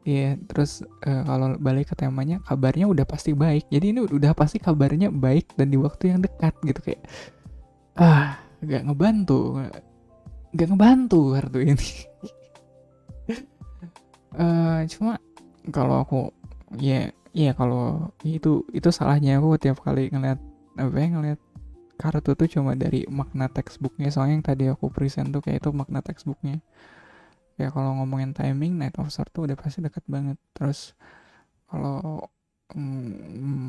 Iya, terus kalau balik ke temanya, kabarnya udah pasti baik. Jadi ini udah pasti kabarnya baik dan di waktu yang dekat gitu. Kayak gak ngebantu kartu ini. Cuma Kalau aku ya kalau itu salahnya aku tiap kali ngeliat ngeliat kartu tuh cuma dari makna textbooknya, soalnya yang tadi aku present tuh kayak itu makna textbooknya. Ya kalau ngomongin timing, Night of Sword tuh udah pasti dekat banget. Terus kalau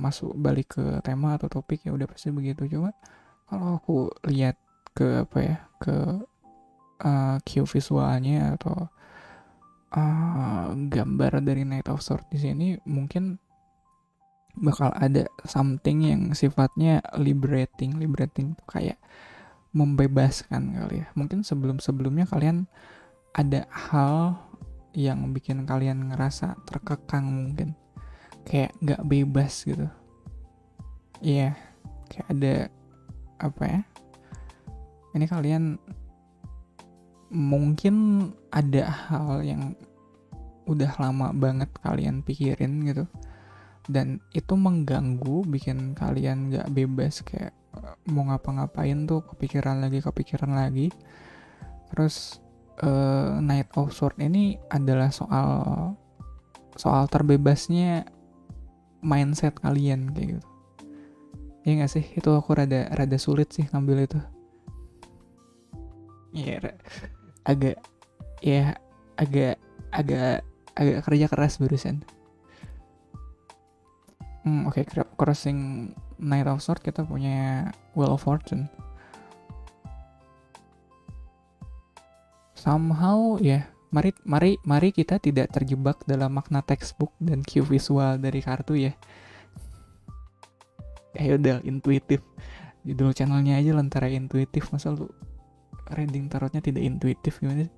masuk balik ke tema atau topik ya udah pasti begitu. Cuma kalau aku lihat ke apa ya, ke cue visualnya atau gambar dari Night of Sword di sini, mungkin bakal ada something yang sifatnya liberating tuh kayak membebaskan kali ya. Mungkin sebelumnya kalian ada hal yang bikin kalian ngerasa terkekang, mungkin kayak nggak bebas gitu. Iya, kayak ada apa ya, ini kalian mungkin ada hal yang udah lama banget kalian pikirin gitu, dan itu mengganggu, bikin kalian nggak bebas, kayak mau ngapa-ngapain tuh kepikiran lagi. Terus Night of Sword ini adalah soal terbebasnya mindset kalian kayak gitu. Ya nggak sih, itu aku rada sulit sih ngambil itu. Ya agak ya agak agak agak kerja keras barusan. Oke, crossing Night of Sword kita punya Wheel of Fortune. Somehow ya, mari kita tidak terjebak dalam makna textbook dan cue visual dari kartu ya. Udah intuitif. Judul channelnya aja Lentera Intuitif, masa lu reading tarotnya tidak intuitif, gimana sih?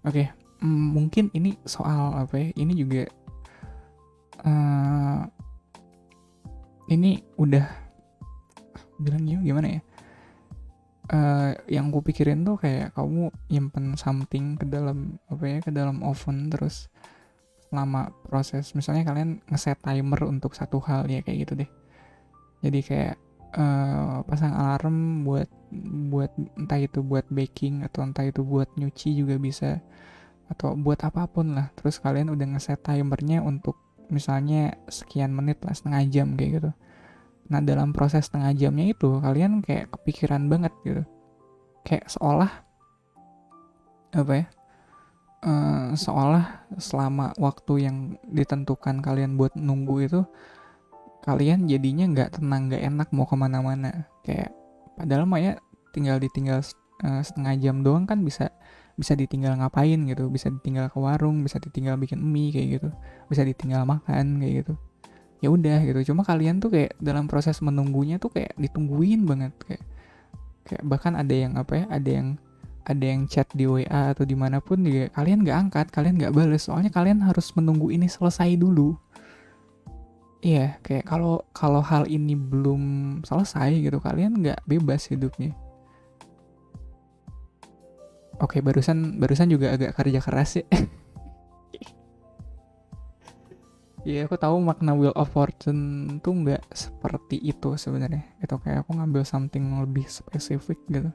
Oke, mungkin ini soal apa ya? Ini juga ini udah bilangnya gimana ya? Yang gue pikirin tuh kayak kamu nyimpen something ke dalam apa ya, ke dalam oven, terus selama proses, misalnya kalian ngeset timer untuk satu hal ya, kayak gitu deh. Jadi kayak pasang alarm buat entah itu buat baking atau entah itu buat nyuci juga bisa, atau buat apapun lah. Terus kalian udah ngeset timernya untuk misalnya sekian menit lah, setengah jam kayak gitu. Nah dalam proses setengah jamnya itu kalian kayak kepikiran banget gitu, kayak seolah apa ya, seolah selama waktu yang ditentukan kalian buat nunggu itu, kalian jadinya nggak tenang, nggak enak mau kemana-mana. Kayak padahal mah ya tinggal ditinggal setengah jam doang kan, bisa bisa ditinggal ngapain gitu, bisa ditinggal ke warung, bisa ditinggal bikin mie kayak gitu, bisa ditinggal makan kayak gitu. Ya udah gitu. Cuma kalian tuh kayak dalam proses menunggunya tuh kayak ditungguin banget, kayak bahkan ada yang apa ya, ada yang chat di WA atau dimanapun juga kalian nggak angkat, kalian nggak bales, soalnya kalian harus menunggu ini selesai dulu. Iya, kayak kalau hal ini belum selesai gitu, kalian nggak bebas hidupnya. Oke, barusan juga agak kerja keras ya. Iya, aku tahu makna Wheel of Fortune tuh nggak seperti itu sebenarnya. Itu kayak aku ngambil something lebih spesifik gitu.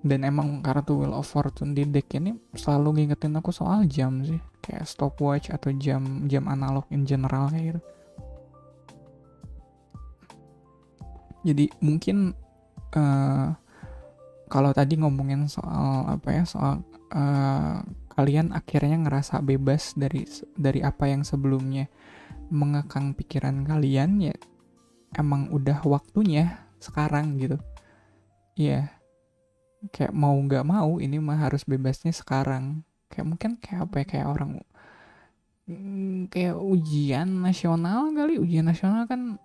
Dan emang kartu Wheel of Fortune di deck ini selalu ngingetin aku soal jam sih, kayak stopwatch atau jam analog in general kayak gitu. Jadi mungkin kalau tadi ngomongin soal apa ya, soal kalian akhirnya ngerasa bebas dari apa yang sebelumnya mengekang pikiran kalian, ya emang udah waktunya sekarang gitu. Iya, kayak mau nggak mau ini mah harus bebasnya sekarang. Kayak mungkin kayak apa ya, kayak orang kayak ujian nasional kan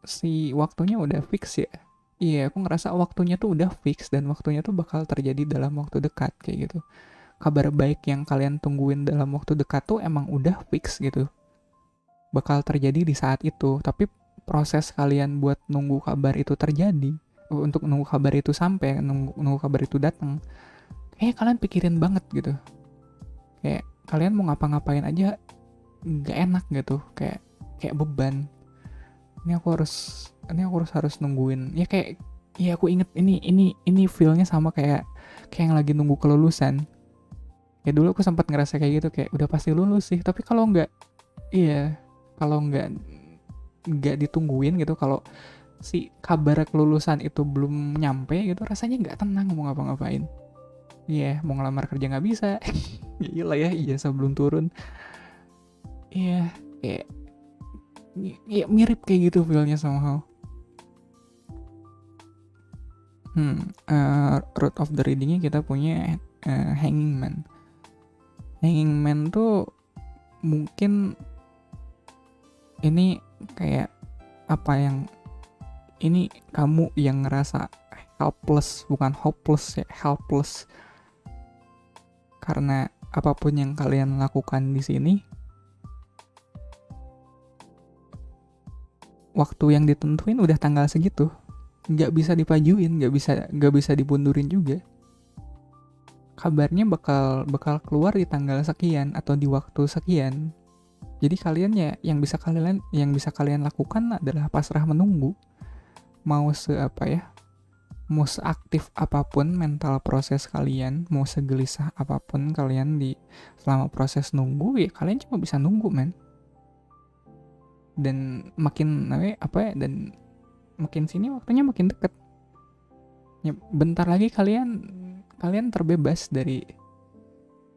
si waktunya udah fix ya. Iya, aku ngerasa waktunya tuh udah fix dan waktunya tuh bakal terjadi dalam waktu dekat kayak gitu. Kabar baik yang kalian tungguin dalam waktu dekat tuh emang udah fix gitu, bakal terjadi di saat itu. Tapi proses kalian buat nunggu kabar itu terjadi, untuk nunggu kabar itu sampai, nunggu kabar itu datang, kayak kalian pikirin banget gitu. Kayak kalian mau ngapa-ngapain aja nggak enak gitu, kayak beban. Ini aku harus nungguin ya, kayak ya aku inget ini feelnya sama kayak yang lagi nunggu kelulusan. Kayak dulu aku sempat ngerasa kayak gitu, kayak udah pasti lulus sih, tapi kalau nggak, iya, kalau nggak ditungguin gitu, kalau si kabar kelulusan itu belum nyampe gitu, rasanya nggak tenang mau ngapa-ngapain. Iya, mau ngelamar kerja nggak bisa. Ya iyalah ya, ijazah belum turun. Iya, kayak ya, mirip kayak gitu feelnya somehow. Root of the readingnya kita punya Hanging Man. Hanging Man tuh mungkin ini kayak apa yang, ini kamu yang ngerasa helpless, bukan hopeless ya, helpless, karena apapun yang kalian lakukan di sini, waktu yang ditentuin udah tanggal segitu, nggak bisa dipajuin, nggak bisa dipundurin juga. Kabarnya bakal keluar di tanggal sekian atau di waktu sekian. Jadi kalian ya, yang bisa kalian lakukan adalah pasrah menunggu. Mau mau seaktif apapun mental proses kalian, mau segelisah apapun kalian di selama proses nunggu, ya kalian cuma bisa nunggu, men. Dan dan makin sini waktunya makin deket. Ya, bentar lagi kalian terbebas dari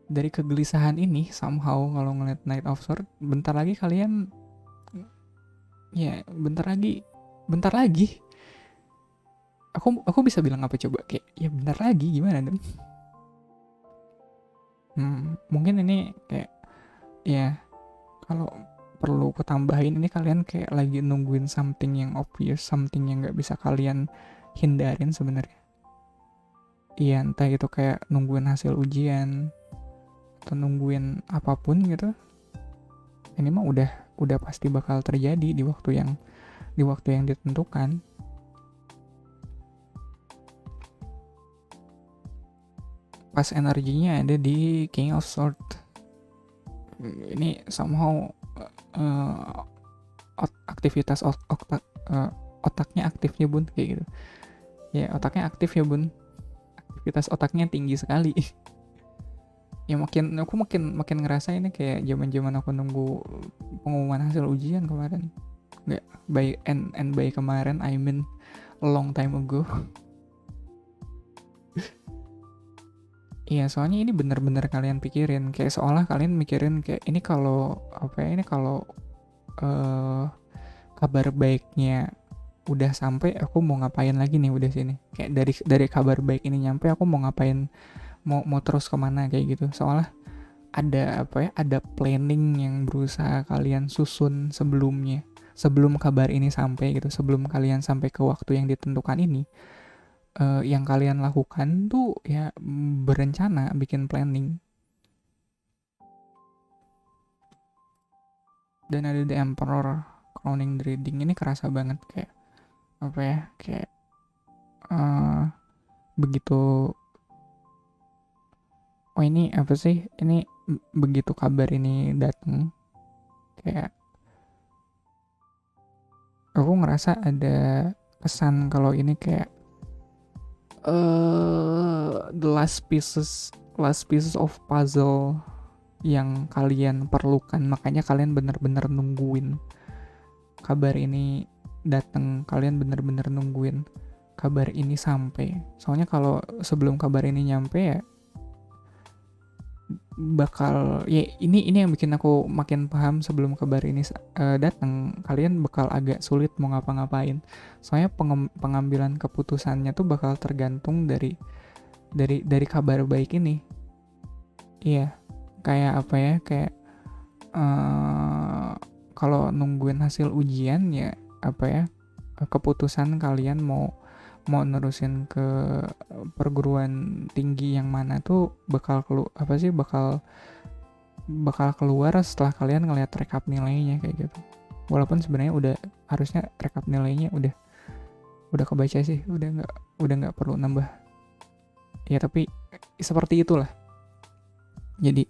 kegelisahan ini somehow. Kalau ngeliat Knight of Swords, bentar lagi kalian, ya bentar lagi aku bisa bilang apa coba, kayak ya bentar lagi gimana dong. Mungkin ini kayak, ya kalau perlu kutambahin, ini kalian kayak lagi nungguin something yang obvious, something yang nggak bisa kalian hindarin sebenarnya. Iya, entah itu kayak nungguin hasil ujian atau nungguin apapun gitu. Ini mah udah pasti bakal terjadi di waktu yang ditentukan. Pas energinya ada di King of Swords. Ini somehow aktivitas otaknya aktif ya bun, kayak gitu. Ya otaknya aktif ya bun, aktivitas otaknya tinggi sekali. Ya makin ngerasa ini kayak zaman aku nunggu pengumuman hasil ujian kemarin. Nggak, by kemarin I mean a long time ago. Iya, soalnya ini bener-bener kalian pikirin, kayak seolah kalian mikirin kayak ini kalau kabar baiknya udah sampai, aku mau ngapain lagi nih udah sini. Kayak dari kabar baik ini nyampe, aku mau ngapain, mau terus kemana, kayak gitu. Seolah ada planning yang berusaha kalian susun sebelumnya, sebelum kabar ini sampai gitu, sebelum kalian sampai ke waktu yang ditentukan ini. Yang kalian lakukan tuh ya berencana, bikin planning. Dan ada The Emperor crowning the reading, ini kerasa banget kayak kayak begitu, oh ini apa sih, ini begitu kabar ini datang, kayak aku ngerasa ada kesan kalau ini kayak the last pieces of puzzle yang kalian perlukan. Makanya kalian bener-bener nungguin kabar ini datang, kalian bener-bener nungguin kabar ini sampai. Soalnya kalau sebelum kabar ini nyampe ya bakal, ya ini yang bikin aku makin paham, sebelum kabar ini datang kalian bakal agak sulit mau ngapa-ngapain. Soalnya pengambilan keputusannya tuh bakal tergantung dari kabar baik ini. Iya, kayak kayak kalau nungguin hasil ujian ya keputusan kalian mau nerusin ke perguruan tinggi yang mana tuh bakal keluar setelah kalian ngeliat rekap nilainya, kayak gitu. Walaupun sebenarnya harusnya rekap nilainya udah kebaca sih, udah nggak perlu nambah. Ya tapi seperti itulah. Jadi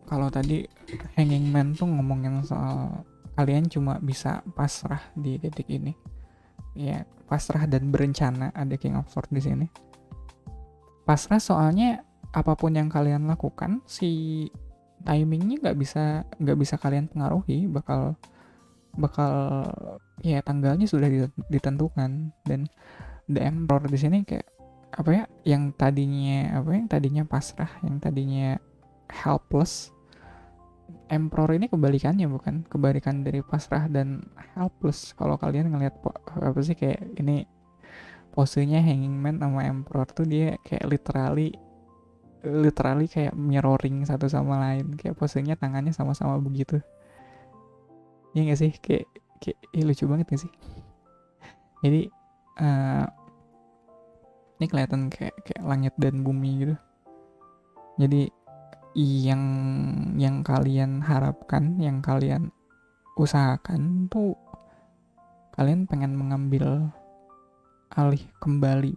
kalau tadi Hanging Man tuh ngomongin soal kalian cuma bisa pasrah di titik ini. Ya, pasrah dan berencana, ada King of Swords di sini. Pasrah soalnya apapun yang kalian lakukan, si timingnya nggak bisa kalian pengaruhi, bakal ya tanggalnya sudah ditentukan. Dan the emperor di sini kayak apa ya, yang tadinya pasrah, yang tadinya helpless. Emperor ini kebalikan dari pasrah dan helpless. Kalau kalian ngelihat apa sih, kayak ini posenya Hanging Man sama Emperor tuh, dia kayak literally kayak mirroring satu sama lain, kayak posenya tangannya sama-sama begitu. Ya nggak sih, kayak lucu banget gak sih? Jadi uh, ini kelihatan kayak langit dan bumi gitu. Jadi yang kalian harapkan, yang kalian usahakan tuh, kalian pengen mengambil alih kembali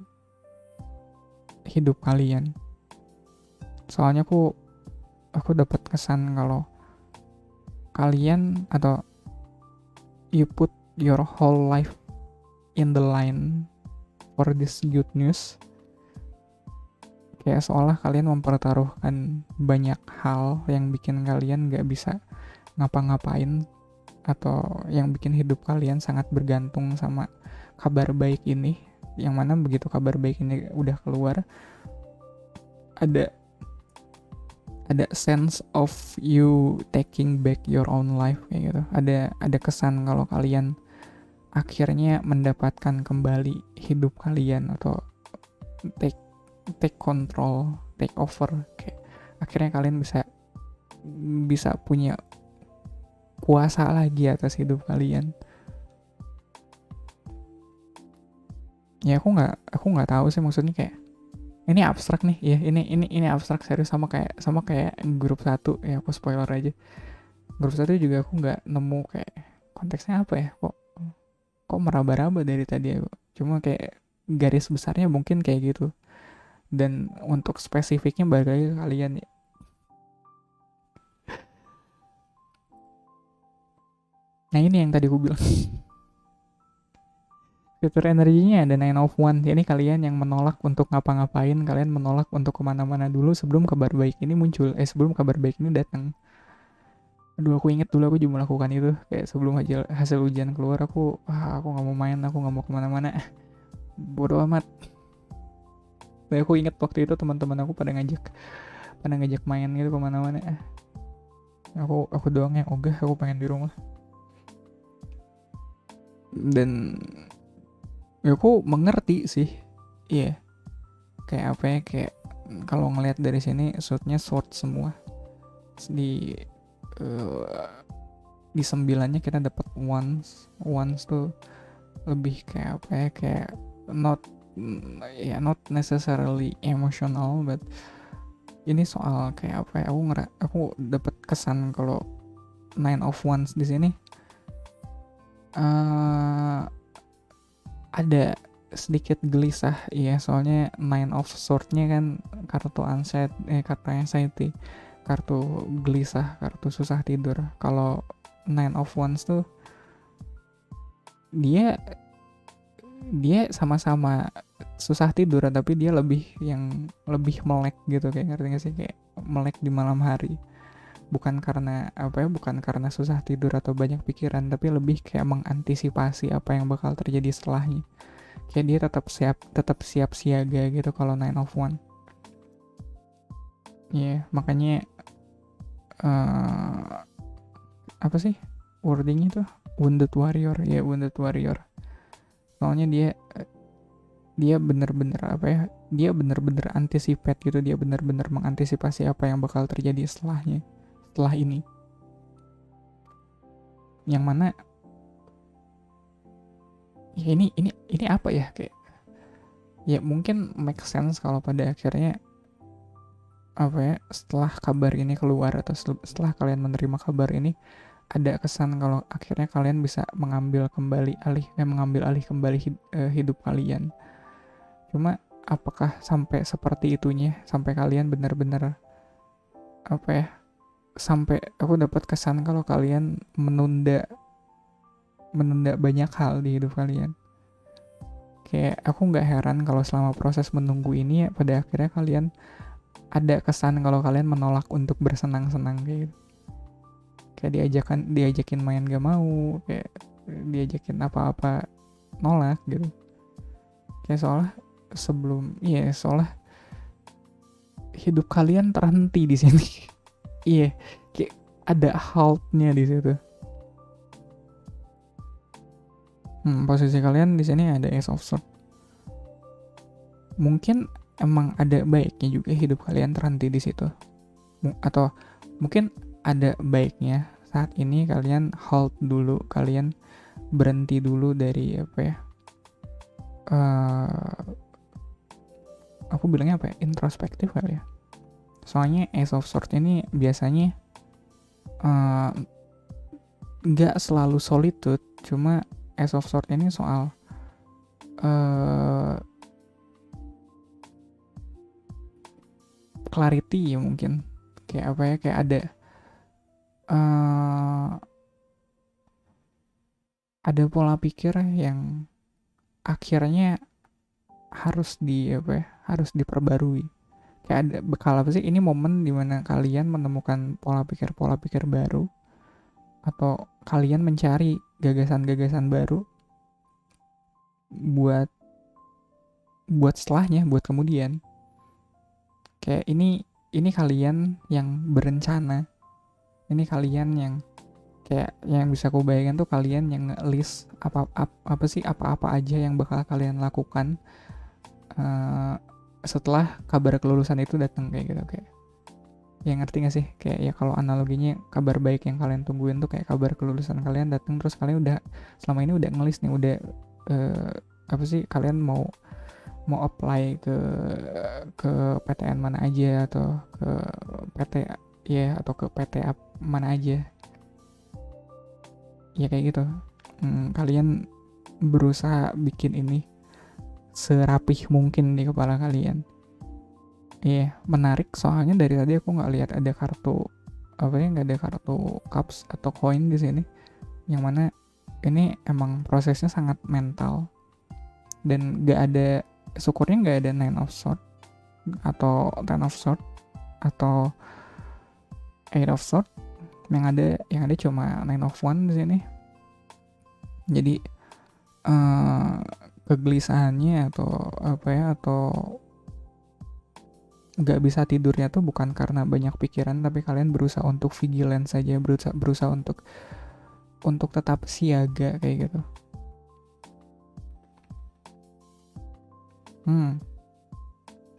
hidup kalian. Soalnya aku dapat kesan kalau kalian, atau you put your whole life in the line for this good news. Kayak seolah kalian mempertaruhkan banyak hal yang bikin kalian gak bisa ngapa-ngapain, atau yang bikin hidup kalian sangat bergantung sama kabar baik ini. Yang mana begitu kabar baik ini udah keluar, ada sense of you taking back your own life kayak gitu. Ada kesan kalau kalian akhirnya mendapatkan kembali hidup kalian, atau take control, take over. Kayak akhirnya kalian bisa punya kuasa lagi atas hidup kalian. Ya aku nggak tahu sih, maksudnya kayak ini abstrak nih ya, ini abstrak serius, sama kayak grup 1 ya. Aku spoiler aja, grup 1 juga aku nggak nemu kayak konteksnya apa ya, kok meraba-raba dari tadi aku. Cuma kayak garis besarnya mungkin kayak gitu, dan untuk spesifiknya balik lagi ke kalian ya. Nah ini yang tadi aku bilang. Fitur energinya ada 9 of Wands. Ini kalian yang menolak untuk ngapa-ngapain, kalian menolak untuk kemana-mana dulu sebelum kabar baik ini muncul, sebelum kabar baik ini datang. Aduh, aku inget dulu aku juga melakukan itu. Kayak sebelum hasil ujian keluar, aku gak mau main, aku gak mau kemana-mana. Bodoh amat. Dan aku inget waktu itu teman-teman aku pada ngajak main gitu kemana-mana. Aku doang yang ogah, aku pengen di rumah. Dan ya aku mengerti sih. Iya. Kayak apa ya, kayak kalau ngelihat dari sini suitnya sword semua. Di 9-nya kita dapat wands tuh lebih kayak apa ya, kayak not necessarily emotional, but ini soal kayak apa ya, aku dapat kesan kalau 9 of Wands di sini ada sedikit gelisah ya, soalnya 9 of Sword-nya kan kartu anxiety, kartu gelisah, kartu susah tidur. Kalau 9 of Wands tuh dia sama-sama susah tidur, tapi dia lebih melek gitu, kayak ngerti gak sih, kayak melek di malam hari. Bukan karena susah tidur atau banyak pikiran, tapi lebih kayak mengantisipasi apa yang bakal terjadi setelahnya. Kayak dia tetap siap siaga gitu kalau 9 of Wands. Ya, makanya apa sih wordingnya tuh, wounded warrior. Soalnya dia bener-bener dia bener-bener anticipate gitu, dia bener-bener mengantisipasi apa yang bakal terjadi setelah ini. Yang mana ya ini apa ya, kayak ya mungkin make sense kalau pada akhirnya setelah kabar ini keluar, atau setelah kalian menerima kabar ini, ada kesan kalau akhirnya kalian bisa mengambil alih kembali hidup kalian. Cuma apakah sampai seperti itunya, sampai kalian benar-benar sampai aku dapat kesan kalau kalian menunda banyak hal di hidup kalian. Kayak aku nggak heran kalau selama proses menunggu ini ya, pada akhirnya kalian ada kesan kalau kalian menolak untuk bersenang-senang kayak gitu. Kayak diajakin main gak mau, kayak diajakin apa-apa nolak gitu. Kayak seolah hidup kalian terhenti di sini. Iya, kayak ada haltnya di situ. Posisi kalian di sini ada Ace of Swords. Mungkin emang ada baiknya juga hidup kalian terhenti di situ. Atau mungkin ada baiknya saat ini kalian halt dulu, kalian berhenti dulu dari apa ya? Aku bilangnya apa ya? Introspektif kali ya. Soalnya Ace of Swords ini biasanya nggak selalu solitude, cuma Ace of Swords ini soal clarity ya mungkin. Kayak apa ya? Kayak ada pola pikir yang akhirnya harus harus diperbarui. Kayak ada bekal apa sih? Ini momen dimana kalian menemukan pola pikir baru, atau kalian mencari gagasan-gagasan baru buat setelahnya, buat kemudian. Kayak ini kalian yang berencana. Ini kalian yang kayak yang bisa aku bayangin tuh kalian yang list apa aja yang bakal kalian lakukan setelah kabar kelulusan itu datang kayak gitu. Kayak ya ngerti gak sih, kayak ya kalau analoginya kabar baik yang kalian tungguin tuh kayak kabar kelulusan kalian datang, terus kalian udah selama ini udah ngelis nih, udah kalian mau apply ke PTN mana aja, atau ke PT ya, atau ke PT mana aja ya kayak gitu. Kalian berusaha bikin ini serapih mungkin di kepala kalian. Menarik soalnya dari tadi aku nggak lihat ada kartu nggak ada kartu cups atau koin di sini, yang mana ini emang prosesnya sangat mental, dan syukurnya nggak ada Nine of Swords atau Ten of Swords atau Eight of Swords. Yang ada cuma Nine of Wands di sini. Jadi kegelisahannya atau nggak bisa tidurnya tuh bukan karena banyak pikiran, tapi kalian berusaha untuk vigilant saja, berusaha untuk tetap siaga kayak gitu.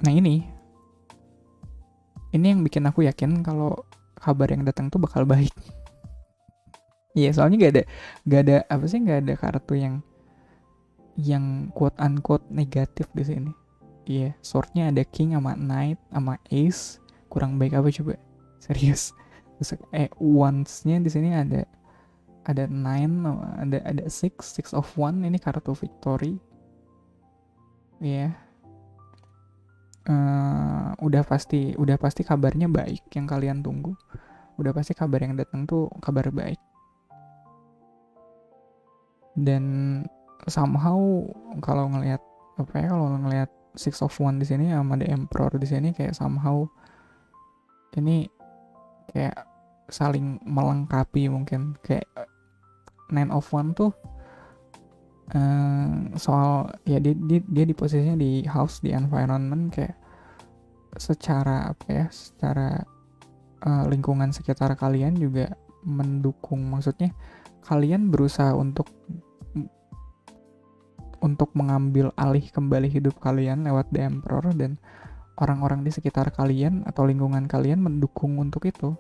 Nah ini yang bikin aku yakin kalau kabar yang datang tuh bakal baik. Soalnya nggak ada kartu yang quote unquote negatif di sini. Swordnya ada king sama knight sama ace, kurang baik apa coba? Serius. Terus wands-nya di sini ada 9, ada 6 of one, ini kartu victory. Udah pasti kabarnya baik yang kalian tunggu. Udah pasti kabar yang datang tuh kabar baik. Dan somehow kalau ngelihat 6 of one di sini sama The Emperor di sini, kayak somehow ini kayak saling melengkapi mungkin. Kayak 9 of one tuh soal ya dia di posisinya di house, di environment, kayak secara lingkungan sekitar kalian juga mendukung. Maksudnya kalian berusaha untuk mengambil alih kembali hidup kalian lewat The Emperor, dan orang-orang di sekitar kalian atau lingkungan kalian mendukung untuk itu.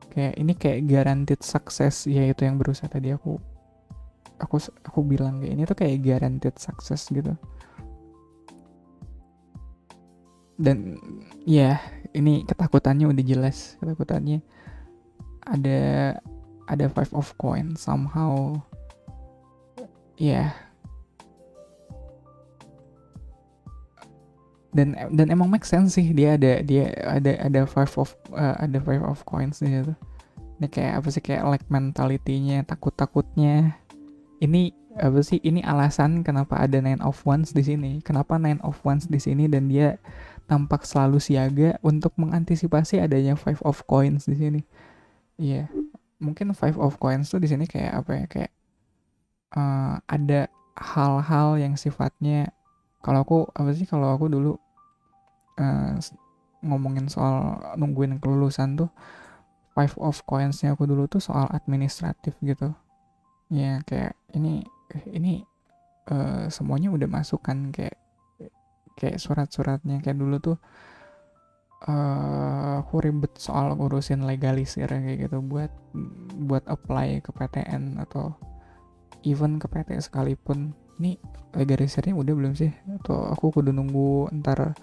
Kayak ini kayak guaranteed success, yaitu yang berusaha tadi aku bilang, kayak ini tuh kayak guaranteed success gitu. Dan ini ketakutannya udah jelas. Ketakutannya ada 5 of coins somehow. Dan emang make sense sih, dia ada 5 of coins di situ. Ini kayak kayak like mentality-nya, takutnya. Ini ini alasan kenapa ada 9 of wands di sini. Kenapa 9 of wands di sini dan dia tampak selalu siaga untuk mengantisipasi adanya Five of Coins di sini. Iya, mungkin Five of Coins tuh di sini kayak apa ya? Kayak ada hal-hal yang sifatnya, kalau aku apa sih, kalau aku dulu eh, ngomongin soal nungguin kelulusan tuh, Five of Coins-nya aku dulu tuh soal administratif gitu. Ya kayak ini semuanya udah masuk kan, kayak kayak surat-suratnya kayak dulu tuh aku ribet soal ngurusin legalisir kayak gitu buat buat apply ke PTN atau even ke PT sekalipun. Ini legalisirnya udah belum sih, atau aku kudu nunggu ntar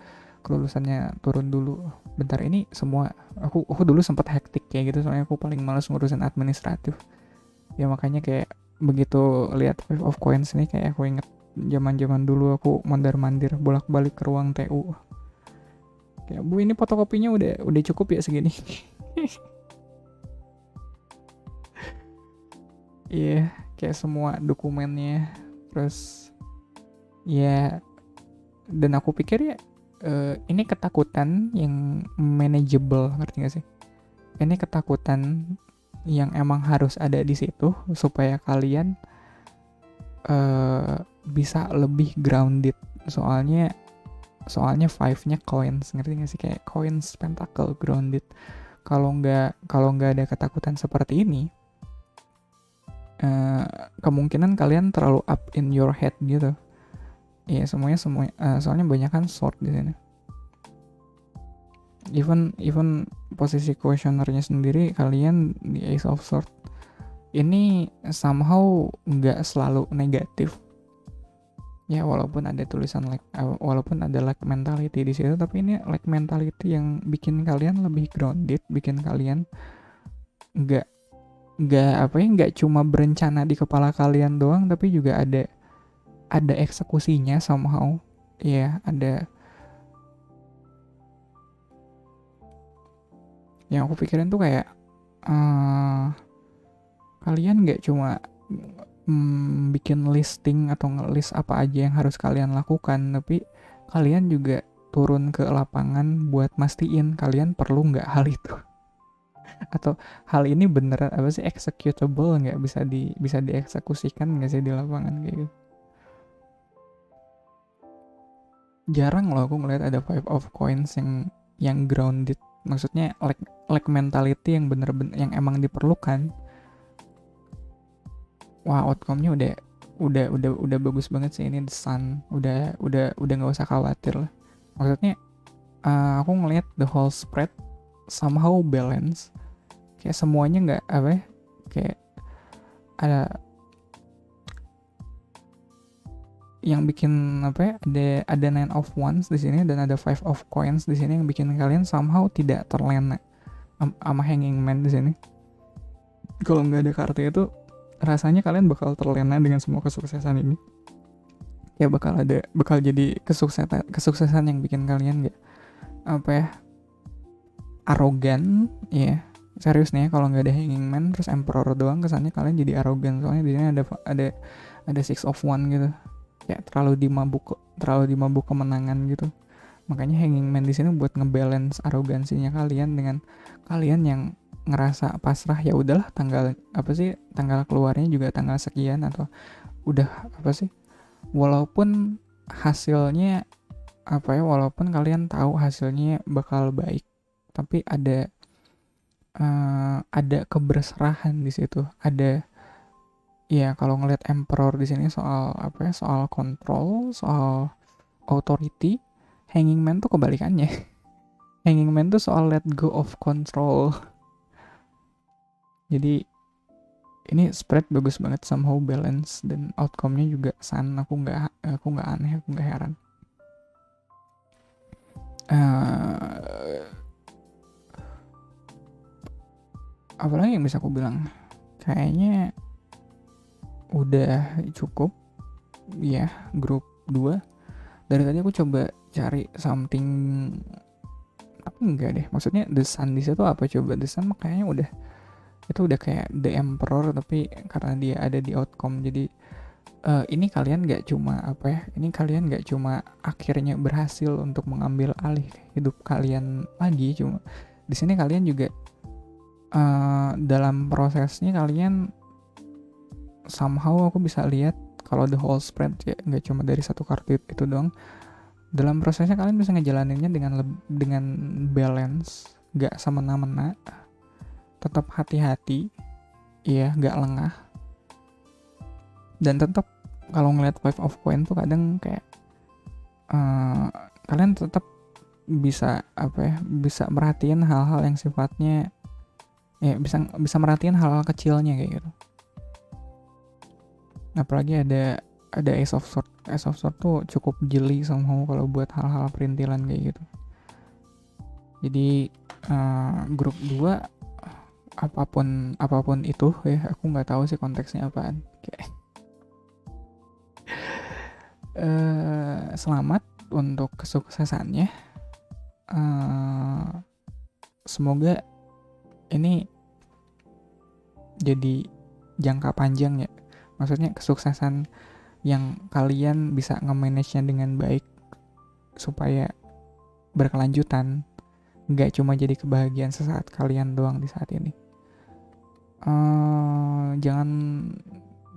kelulusannya turun dulu. Bentar, ini semua aku dulu sempat hektik kayak gitu, soalnya aku paling males ngurusin administratif ya. Makanya kayak begitu lihat Five of Coins ini, kayak aku inget zaman-zaman dulu aku mondar-mandir bolak-balik ke ruang TU. Kayak, Bu, ini fotokopinya udah cukup ya segini. Iya, kayak semua dokumennya. Terus ya, dan aku pikir ya ini ketakutan yang manageable, ngerti gak sih? Ini ketakutan yang emang harus ada di situ supaya kalian bisa lebih grounded. Soalnya five-nya coins, ngerti gak sih? Kayak coins, pentacle, grounded. Kalau nggak ada ketakutan seperti ini, kemungkinan kalian terlalu up in your head gitu. Iya, semuanya soalnya banyak kan sword di sini. Even posisi questionernya sendiri, kalian di Ace of Sword ini somehow nggak selalu negatif. Ya, walaupun ada tulisan walaupun ada lack mentality di situ, tapi ini lack mentality yang bikin kalian lebih grounded, bikin kalian nggak nggak cuma berencana di kepala kalian doang, tapi juga ada eksekusinya somehow. Ya, ada yang aku pikirin tuh kayak kalian nggak cuma bikin listing atau ngelis apa aja yang harus kalian lakukan, tapi kalian juga turun ke lapangan buat mastiin kalian perlu nggak hal itu, atau hal ini beneran apa sih executable nggak, bisa dieksekusikan nggak sih di lapangan kayak gitu. Jarang loh aku ngeliat ada Five of Coins yang grounded, maksudnya like mentality yang bener-bener yang emang diperlukan. Wah, outcome-nya udah bagus banget sih ini. The Sun udah nggak usah khawatir lah. Maksudnya aku ngelihat the whole spread somehow balance, kayak semuanya nggak apa ya, kayak ada yang bikin apa ya, ada Nine of Wands di sini dan ada Five of Coins di sini yang bikin kalian somehow tidak terlena sama Hanging Man di sini. Kalau nggak ada kartu itu, rasanya kalian bakal terlena dengan semua kesuksesan ini. Ya bakal jadi kesuksesan yang bikin kalian nggak apa ya, arogan ya. Serius nih ya, kalau nggak ada Hanging Man terus Emperor doang, kesannya kalian jadi arogan. Soalnya di sini ada Six of One gitu, ya terlalu dimabuk kemenangan gitu. Makanya Hanging Man di sini buat ngebalance arogansinya kalian dengan kalian yang ngerasa pasrah, ya udahlah, tanggal keluarnya juga tanggal sekian, atau udah apa sih, walaupun hasilnya walaupun kalian tahu hasilnya bakal baik, tapi ada keberserahan di situ. Ada, ya kalau ngelihat Emperor di sini soal soal kontrol, soal authority. Hanging Man tuh kebalikannya. Hanging Man tuh soal let go of control. Jadi ini spread bagus banget, somehow balance, dan outcome-nya juga Sun. Aku nggak aneh, aku nggak heran. Apalagi yang bisa aku bilang, kayaknya udah cukup ya grup 2. Dari tadi aku coba cari something, tapi enggak deh. Maksudnya The Sun di situ apa coba? The Sun kayaknya itu udah kayak The Emperor, tapi karena dia ada di outcome, jadi ini kalian nggak cuma ini kalian nggak cuma akhirnya berhasil untuk mengambil alih hidup kalian lagi, cuma di sini kalian juga dalam prosesnya kalian somehow aku bisa lihat kalau the whole spread ya nggak cuma dari satu kartu itu doang. Dalam prosesnya kalian bisa ngejalaninnya dengan balance, nggak semena-mena, tetap hati-hati, ya nggak lengah, dan tetap kalau ngeliat Five of Coin tuh kadang kayak kalian tetap bisa bisa merhatiin hal-hal yang sifatnya ya bisa merhatiin hal-hal kecilnya kayak gitu. Apalagi ada Ace of Sword. Ace of Sword tuh cukup jeli somehow kalau buat hal-hal perintilan kayak gitu. Jadi grup 2 apapun itu ya, aku nggak tahu sih konteksnya apaan. Kayak selamat untuk kesuksesannya. Semoga ini jadi jangka panjang ya. Maksudnya kesuksesan yang kalian bisa nge-manage-nya dengan baik supaya berkelanjutan, nggak cuma jadi kebahagiaan sesaat kalian doang di saat ini.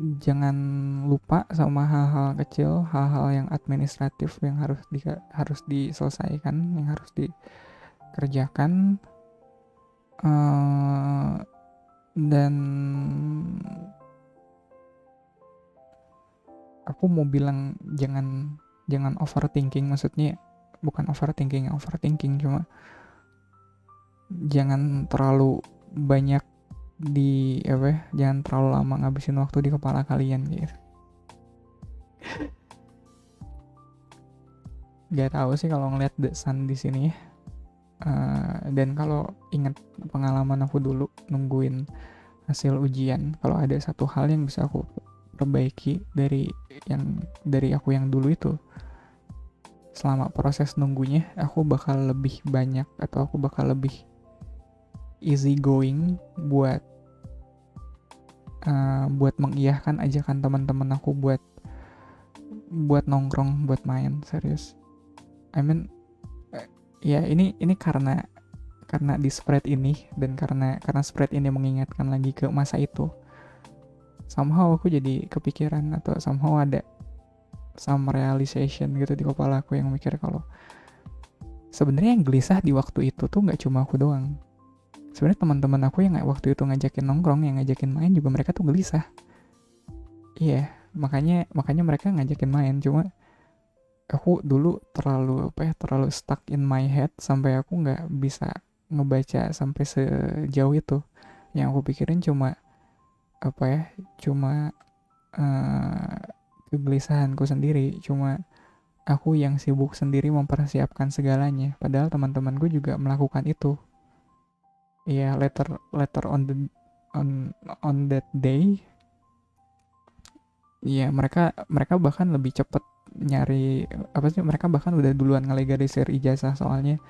Jangan lupa sama hal-hal kecil, hal-hal yang administratif yang harus diselesaikan, yang harus dikerjakan, dan aku mau bilang jangan overthinking, maksudnya bukan overthinking cuma jangan terlalu banyak jangan terlalu lama ngabisin waktu di kepala kalian gitu. Gak tahu sih kalau ngeliat The Sun di sini ya. Dan kalau ingat pengalaman aku dulu nungguin hasil ujian, kalau ada satu hal yang bisa aku perbaiki dari aku yang dulu itu, selama proses nunggunya aku bakal lebih banyak atau aku bakal lebih easy going buat mengiyahkan ajakan teman-teman aku buat nongkrong, buat main serius. I mean ya ini karena di spread ini, dan karena spread ini mengingatkan lagi ke masa itu, somehow aku jadi kepikiran atau somehow ada some realization gitu di kepala aku yang mikir kalau sebenarnya yang gelisah di waktu itu tuh nggak cuma aku doang. Sebenarnya teman-teman aku yang waktu itu ngajakin nongkrong, yang ngajakin main juga mereka tuh gelisah. Iya, makanya mereka ngajakin main, cuma aku dulu terlalu stuck in my head sampai aku nggak bisa ngebaca sampai sejauh itu. Yang aku pikirin cuma cuma kegelisahanku sendiri, cuma aku yang sibuk sendiri mempersiapkan segalanya, padahal teman-temanku juga melakukan itu. Ya later on that day, ya mereka bahkan lebih cepet nyari mereka bahkan udah duluan ngelegalisir ijazah, soalnya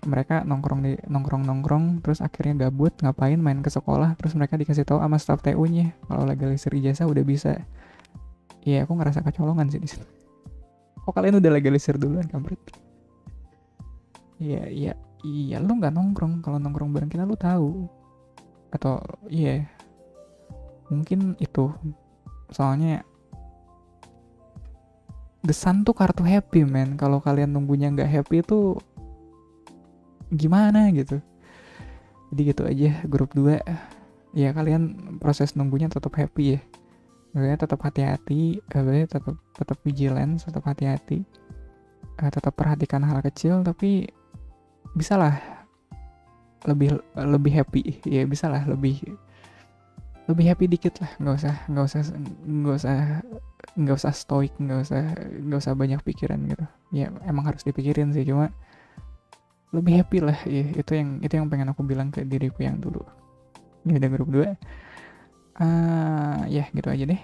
mereka nongkrong terus akhirnya gabut, ngapain main ke sekolah, terus mereka dikasih tahu sama staff TU-nya kalau legalisir ijazah udah bisa. Iya, aku ngerasa kecolongan sih di situ. Kok kalian udah legalisir duluan, kampret? Iya, lu nggak nongkrong, kalau nongkrong bareng kita lu tahu. Atau iya, mungkin itu soalnya The Sun tuh kartu happy man. Kalau kalian nunggunya nggak happy itu gimana gitu. Jadi gitu aja grup 2. Ya kalian proses nunggunya tetap happy ya. Maksudnya tetap hati-hati, tetap vigilance, tetap hati-hati, tetap perhatikan hal kecil, tapi bisalah lebih happy ya, bisalah lebih happy dikit lah, nggak usah stoik, nggak usah banyak pikiran gitu ya. Emang harus dipikirin sih, cuma lebih happy lah ya. Itu yang pengen aku bilang ke diriku yang dulu. Ini udah grup 2. Ya gitu aja deh,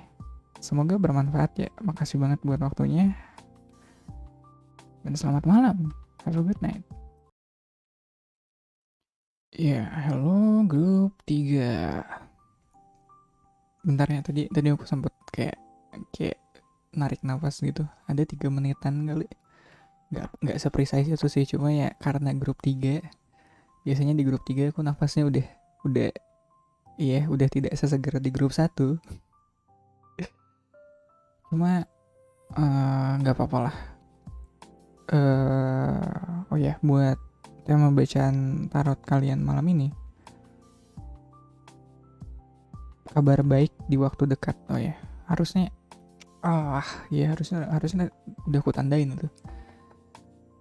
semoga bermanfaat ya. Makasih banget buat waktunya, dan selamat malam, have a good night. Ya, halo grup 3. Bentar ya, tadi aku sempet kayak kayak narik nafas gitu, ada 3 menitan kali. Nggak seprecise itu sih, cuma ya karena grup 3, biasanya di grup 3 aku nafasnya udah iya udah tidak seseger di grup 1. Cuma nggak apa-apa lah. Oh ya, buat tema bacaan tarot kalian malam ini, kabar baik di waktu dekat. Oh ya, harusnya ya harusnya udah aku tandain itu.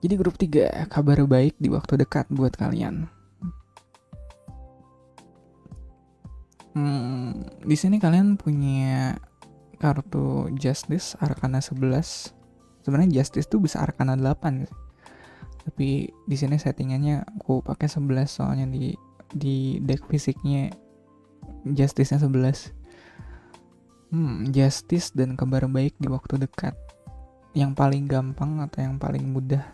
Jadi grup 3, kabar baik di waktu dekat buat kalian. Di sini kalian punya kartu Justice Arcana 11. Sebenarnya Justice tuh bisa Arcana 8 sih. Tapi di sini settingannya aku pakai 11 soalnya di deck fisiknya Justice-nya 11. Justice dan kabar baik di waktu dekat. Yang paling gampang atau yang paling mudah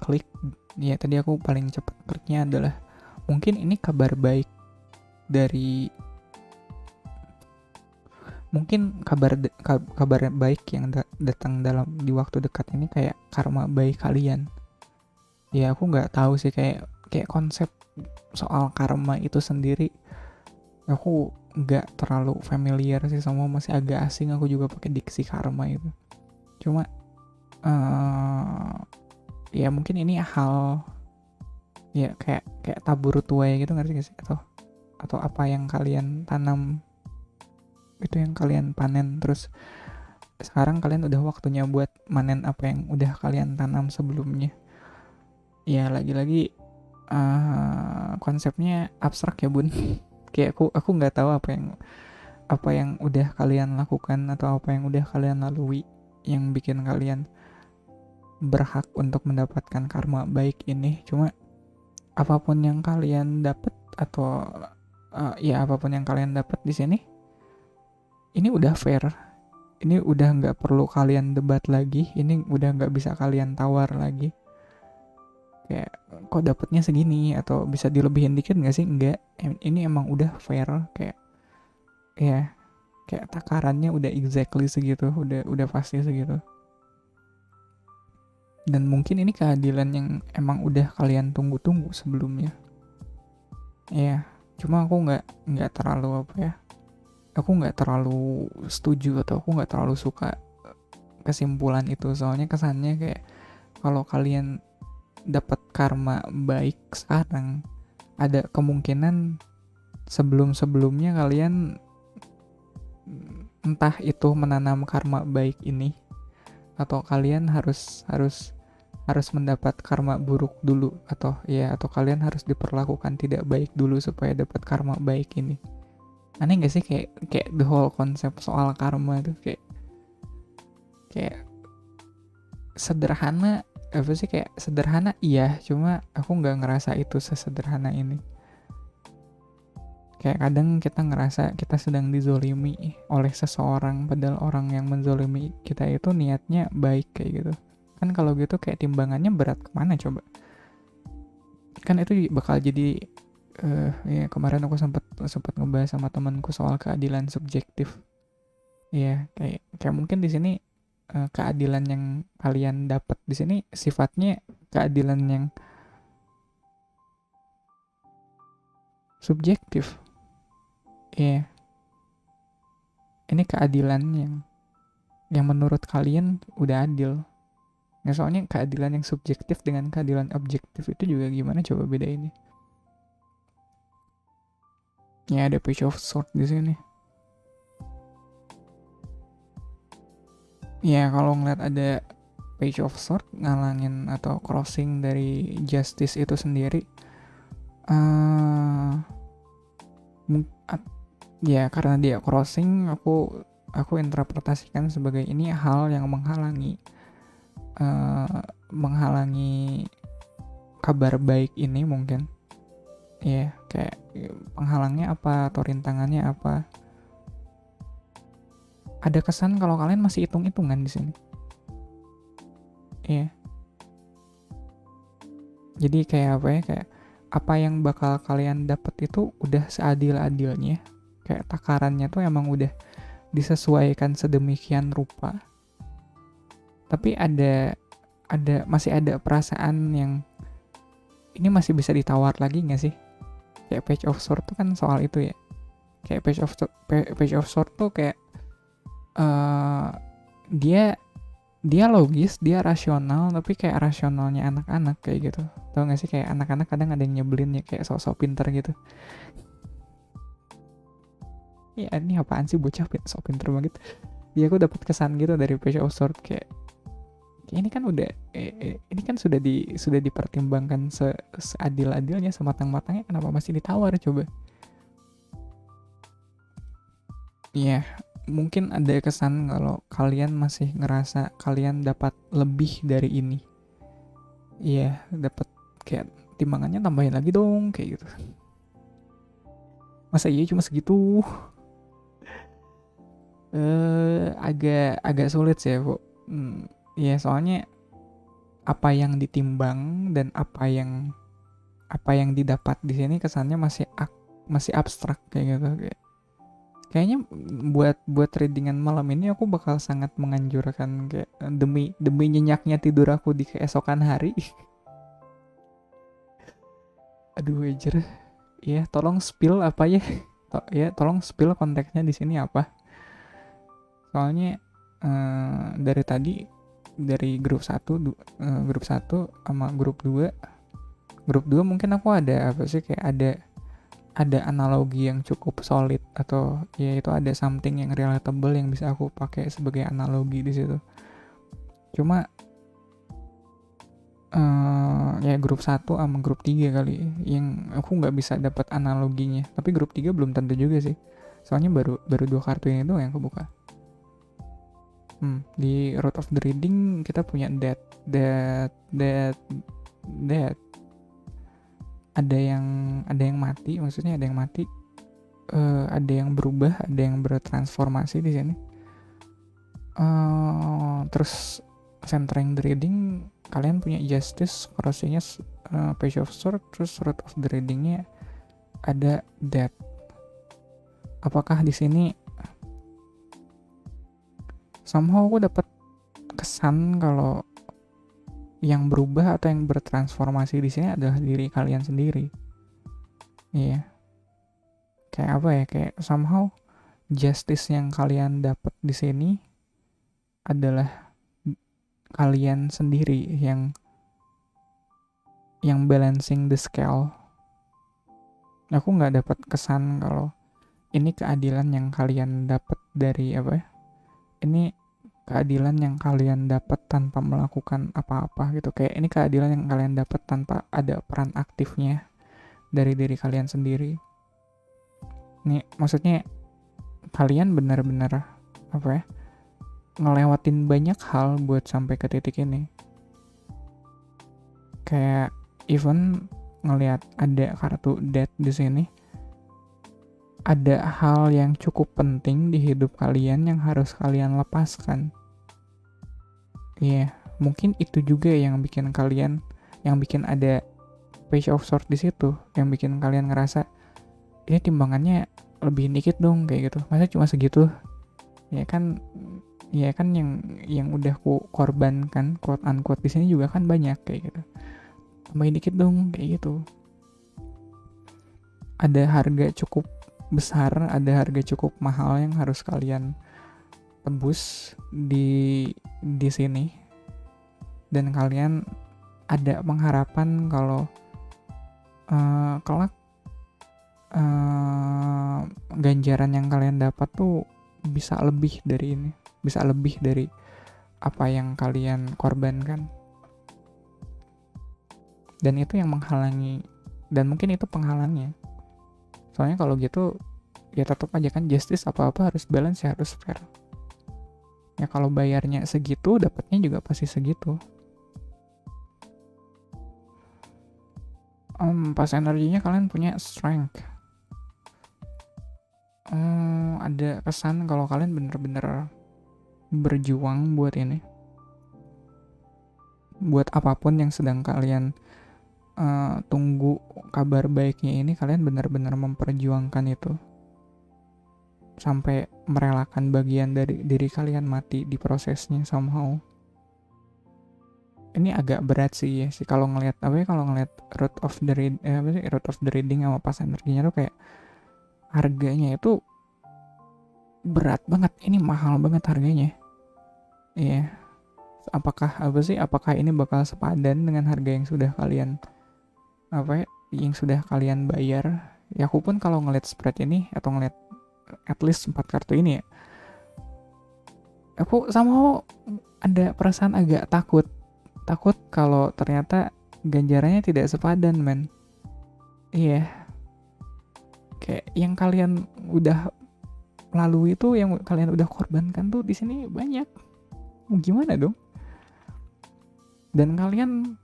klik, ya tadi aku paling cepat kliknya adalah mungkin ini kabar baik dari, mungkin kabar baik yang datang dalam di waktu dekat ini kayak karma baik kalian. Ya aku nggak tahu sih, kayak konsep soal karma itu sendiri aku nggak terlalu familiar sih, sama masih agak asing aku juga pakai diksi karma itu. Cuma ya mungkin ini hal ya kayak tabur tuai gitu, ngerti gak sih? Atau apa yang kalian tanam itu yang kalian panen, terus sekarang kalian udah waktunya buat manen apa yang udah kalian tanam sebelumnya. Ya lagi-lagi konsepnya abstrak ya bun. Kayak aku nggak tahu apa yang udah kalian lakukan atau apa yang udah kalian lalui yang bikin kalian berhak untuk mendapatkan karma baik ini. Cuma apapun yang kalian dapat atau apapun yang kalian dapat di sini, ini udah fair. Ini udah nggak perlu kalian debat lagi. Ini udah nggak bisa kalian tawar lagi. Kayak kok dapatnya segini atau bisa dilebihin dikit nggak sih? Nggak. Ini emang udah fair. Kayak takarannya udah exactly segitu. Udah pasti segitu. Dan mungkin ini keadilan yang emang udah kalian tunggu-tunggu sebelumnya. Ya, cuma aku nggak terlalu aku nggak terlalu setuju atau aku nggak terlalu suka kesimpulan itu, soalnya kesannya kayak kalau kalian dapat karma baik sekarang, ada kemungkinan sebelum-sebelumnya kalian entah itu menanam karma baik ini atau kalian harus mendapat karma buruk dulu, atau kalian harus diperlakukan tidak baik dulu supaya dapat karma baik ini. Aneh gak sih kayak the whole konsep soal karma itu kayak sederhana apa sih, kayak sederhana iya, cuma aku nggak ngerasa itu sesederhana ini. Kayak kadang kita ngerasa kita sedang dizolimi oleh seseorang, padahal orang yang menzolimi kita itu niatnya baik kayak gitu. Kan kalau gitu kayak timbangannya berat kemana coba? Kan itu bakal jadi ya kemarin aku sempat ngebahas sama temanku soal keadilan subjektif. Ya kayak mungkin di sini keadilan yang kalian dapat di sini sifatnya keadilan yang subjektif. Ya, ini keadilan yang menurut kalian udah adil. Nah, soalnya keadilan yang subjektif dengan keadilan objektif itu juga gimana coba beda ini? Ya ada Page of Swords di sini. Ya kalau ngeliat ada Page of Swords ngalangin atau crossing dari Justice itu sendiri, ya karena dia crossing, aku interpretasikan sebagai ini hal yang menghalangi kabar baik ini mungkin. Ya kayak penghalangnya apa atau rintangannya apa. Ada kesan kalau kalian masih hitung-hitungan di sini. Ya. Jadi kayak kayak apa yang bakal kalian dapat itu udah seadil-adilnya. Kayak takarannya tuh emang udah disesuaikan sedemikian rupa, tapi masih ada perasaan yang ini masih bisa ditawar lagi nggak sih? Kayak Page of Sword tuh kan soal itu ya. Kayak Page of Sword tuh kayak eh dia dia logis, dia rasional, tapi kayak rasionalnya anak-anak kayak gitu. Tau gak sih, kayak anak-anak kadang ada yang nyebelin ya, kayak sok-sok pinter gitu. Ya ini apaan sih bocah sok pinter banget. Ya aku dapat kesan gitu dari Page of Sword kayak ini kan udah ini kan sudah dipertimbangkan seadil-adilnya, sematang-matangnya, kenapa masih ditawar coba? Iya, mungkin ada kesan kalau kalian masih ngerasa kalian dapat lebih dari ini. Iya, dapat kayak timbangannya tambahin lagi dong kayak gitu. Masa iya cuma segitu? Agak sulit sih, Bu. Iya, soalnya apa yang ditimbang dan apa yang didapat di sini kesannya masih abstrak kayak gitu. Kayaknya buat readingan malam ini aku bakal sangat menganjurkan kayak demi nyenyaknya tidur aku di keesokan hari. Aduh, wajar. Ya, tolong spill apa ya? Tolong spill konteksnya di sini apa? Soalnya dari tadi, dari grup 1 sama grup 2 mungkin aku ada apa sih, kayak ada analogi yang cukup solid, atau ya itu ada something yang relatable yang bisa aku pakai sebagai analogi di situ. Cuma ya grup 1 sama grup 3 kali yang aku nggak bisa dapat analoginya, tapi grup 3 belum tentu juga sih, soalnya baru 2 kartu ini doang yang kebuka. Di Road of the Reading kita punya Death. Ada yang mati, maksudnya ada yang mati, ada yang berubah, ada yang bertransformasi di sini. Terus centering the reading, kalian punya Justice, korosinya Page of Sword, terus Road of the Reading-nya ada Death. Apakah di sini somehow aku dapat kesan kalau yang berubah atau yang bertransformasi di sini adalah diri kalian sendiri. Iya. Kayak apa ya? Kayak somehow justice yang kalian dapat di sini adalah kalian sendiri yang balancing the scale. Aku nggak dapat kesan kalau ini keadilan yang kalian dapat dari apa ya? Ini keadilan yang kalian dapat tanpa melakukan apa-apa gitu. Kayak ini keadilan yang kalian dapat tanpa ada peran aktifnya dari diri kalian sendiri. Nih, maksudnya kalian benar-benar apa ya? Ngelewatin banyak hal buat sampai ke titik ini. Kayak even ngelihat ada kartu death di sini, ada hal yang cukup penting di hidup kalian yang harus kalian lepaskan. Iya, mungkin itu juga yang bikin ada Page of Sword di situ, yang bikin kalian ngerasa ini timbangannya lebih dikit dong kayak gitu. Masa cuma segitu? Ya kan yang udah ku korbankan quote unquote di sini juga kan banyak kayak gitu. Tambahin dikit dong kayak gitu. Ada harga cukup besar, ada harga cukup mahal yang harus kalian tebus di sini, dan kalian ada pengharapan kalau kelak ganjaran yang kalian dapat tuh bisa lebih dari ini, bisa lebih dari apa yang kalian korbankan. Dan itu yang menghalangi, dan mungkin itu penghalangnya. Soalnya kalau gitu ya tetap aja kan justice, apa-apa harus balance, ya harus fair. Ya kalau bayarnya segitu, dapatnya juga pasti segitu. Pas energinya kalian punya strength. Ada kesan kalau kalian bener-bener berjuang buat ini, buat apapun yang sedang kalian tunggu kabar baiknya ini, kalian benar-benar memperjuangkan itu. sampai merelakan bagian dari diri kalian mati di prosesnya somehow. Ini agak berat sih ya sih kalau ngelihat kalau ngelihat root of the reading sama pas energinya tuh kayak harganya itu berat banget, ini mahal banget harganya. Iya, apakah ini bakal sepadan dengan harga yang sudah kalian bayar. Ya aku pun kalau ngeliat spread ini atau ngeliat at least 4 kartu ini ya, aku sama ada perasaan agak takut kalau ternyata ganjarannya tidak sepadan, men. Iya, kayak yang kalian udah lalui itu, yang kalian udah korbankan tuh di sini banyak. Gimana dong? Dan kalian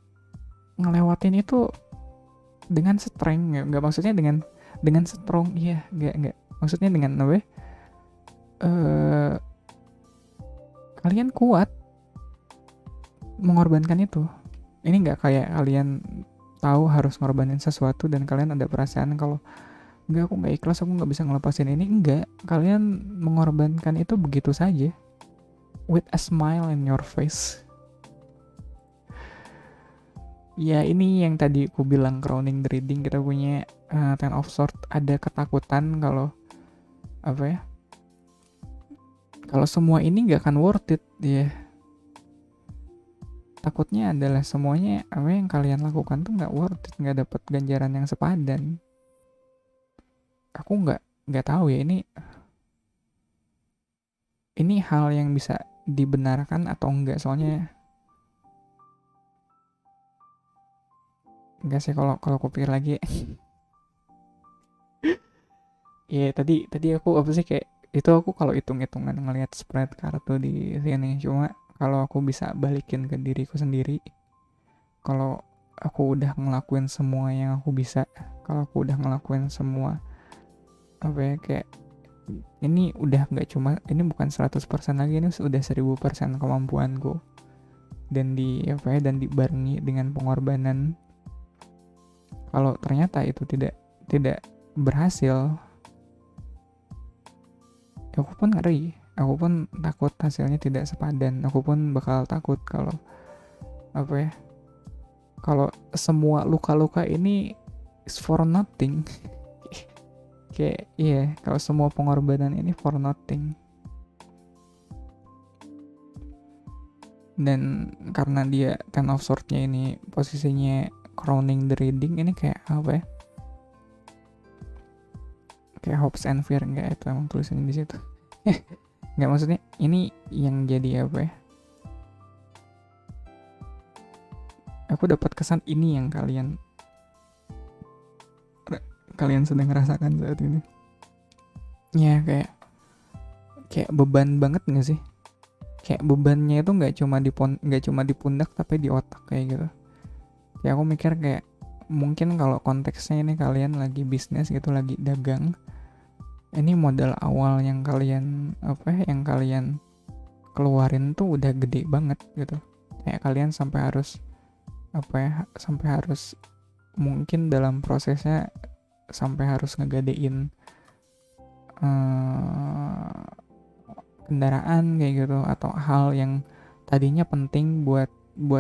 ngelewatin itu dengan strength, nggak maksudnya dengan strong, iya, nggak maksudnya dengan kalian kuat mengorbankan itu. Ini nggak kayak kalian tahu harus ngorbanin sesuatu dan kalian ada perasaan kalau nggak, aku nggak ikhlas, aku nggak bisa ngelepasin ini. Enggak, kalian mengorbankan itu begitu saja with a smile in your face. Ya ini yang tadi aku bilang crowning the reading, kita punya Ten of Swords, ada ketakutan kalau kalau semua ini nggak akan worth it ya. Takutnya adalah semuanya yang kalian lakukan tuh nggak worth it, nggak dapat ganjaran yang sepadan. Aku nggak tahu ya ini hal yang bisa dibenarkan atau enggak, soalnya enggak sih kalau aku pikir lagi. Ya tadi aku kayak itu, aku kalau hitung-hitungan ngelihat spread kartu di sini, cuma kalau aku bisa balikin ke diriku sendiri, kalau aku udah ngelakuin semua yang aku bisa, kalau aku udah ngelakuin semua kayak ini udah nggak cuma, ini bukan 100% lagi, ini sudah 1000% kemampuanku, dan dan dibarengi dengan pengorbanan. Kalau ternyata itu tidak berhasil, aku pun ngeri, aku pun takut hasilnya tidak sepadan, aku pun bakal takut kalau kalau semua luka-luka ini is for nothing. Kayak kalau semua pengorbanan ini for nothing. Dan karena dia Ten of Swords-nya ini posisinya crowning the reading, ini kayak kayak hopes and fear, enggak, itu emang tulisannya di situ. Enggak, maksudnya ini yang jadi aku dapat kesan ini yang kalian sedang rasakan saat ini. Ya kayak beban banget nggak sih? Kayak bebannya itu nggak cuma di pundak tapi di otak kayak gitu. Ya aku mikir kayak mungkin kalau konteksnya ini kalian lagi bisnis gitu, lagi dagang, ini modal awal yang kalian keluarin tuh udah gede banget gitu. Kayak kalian sampai harus mungkin dalam prosesnya sampai harus ngegadein kendaraan kayak gitu, atau hal yang tadinya penting buat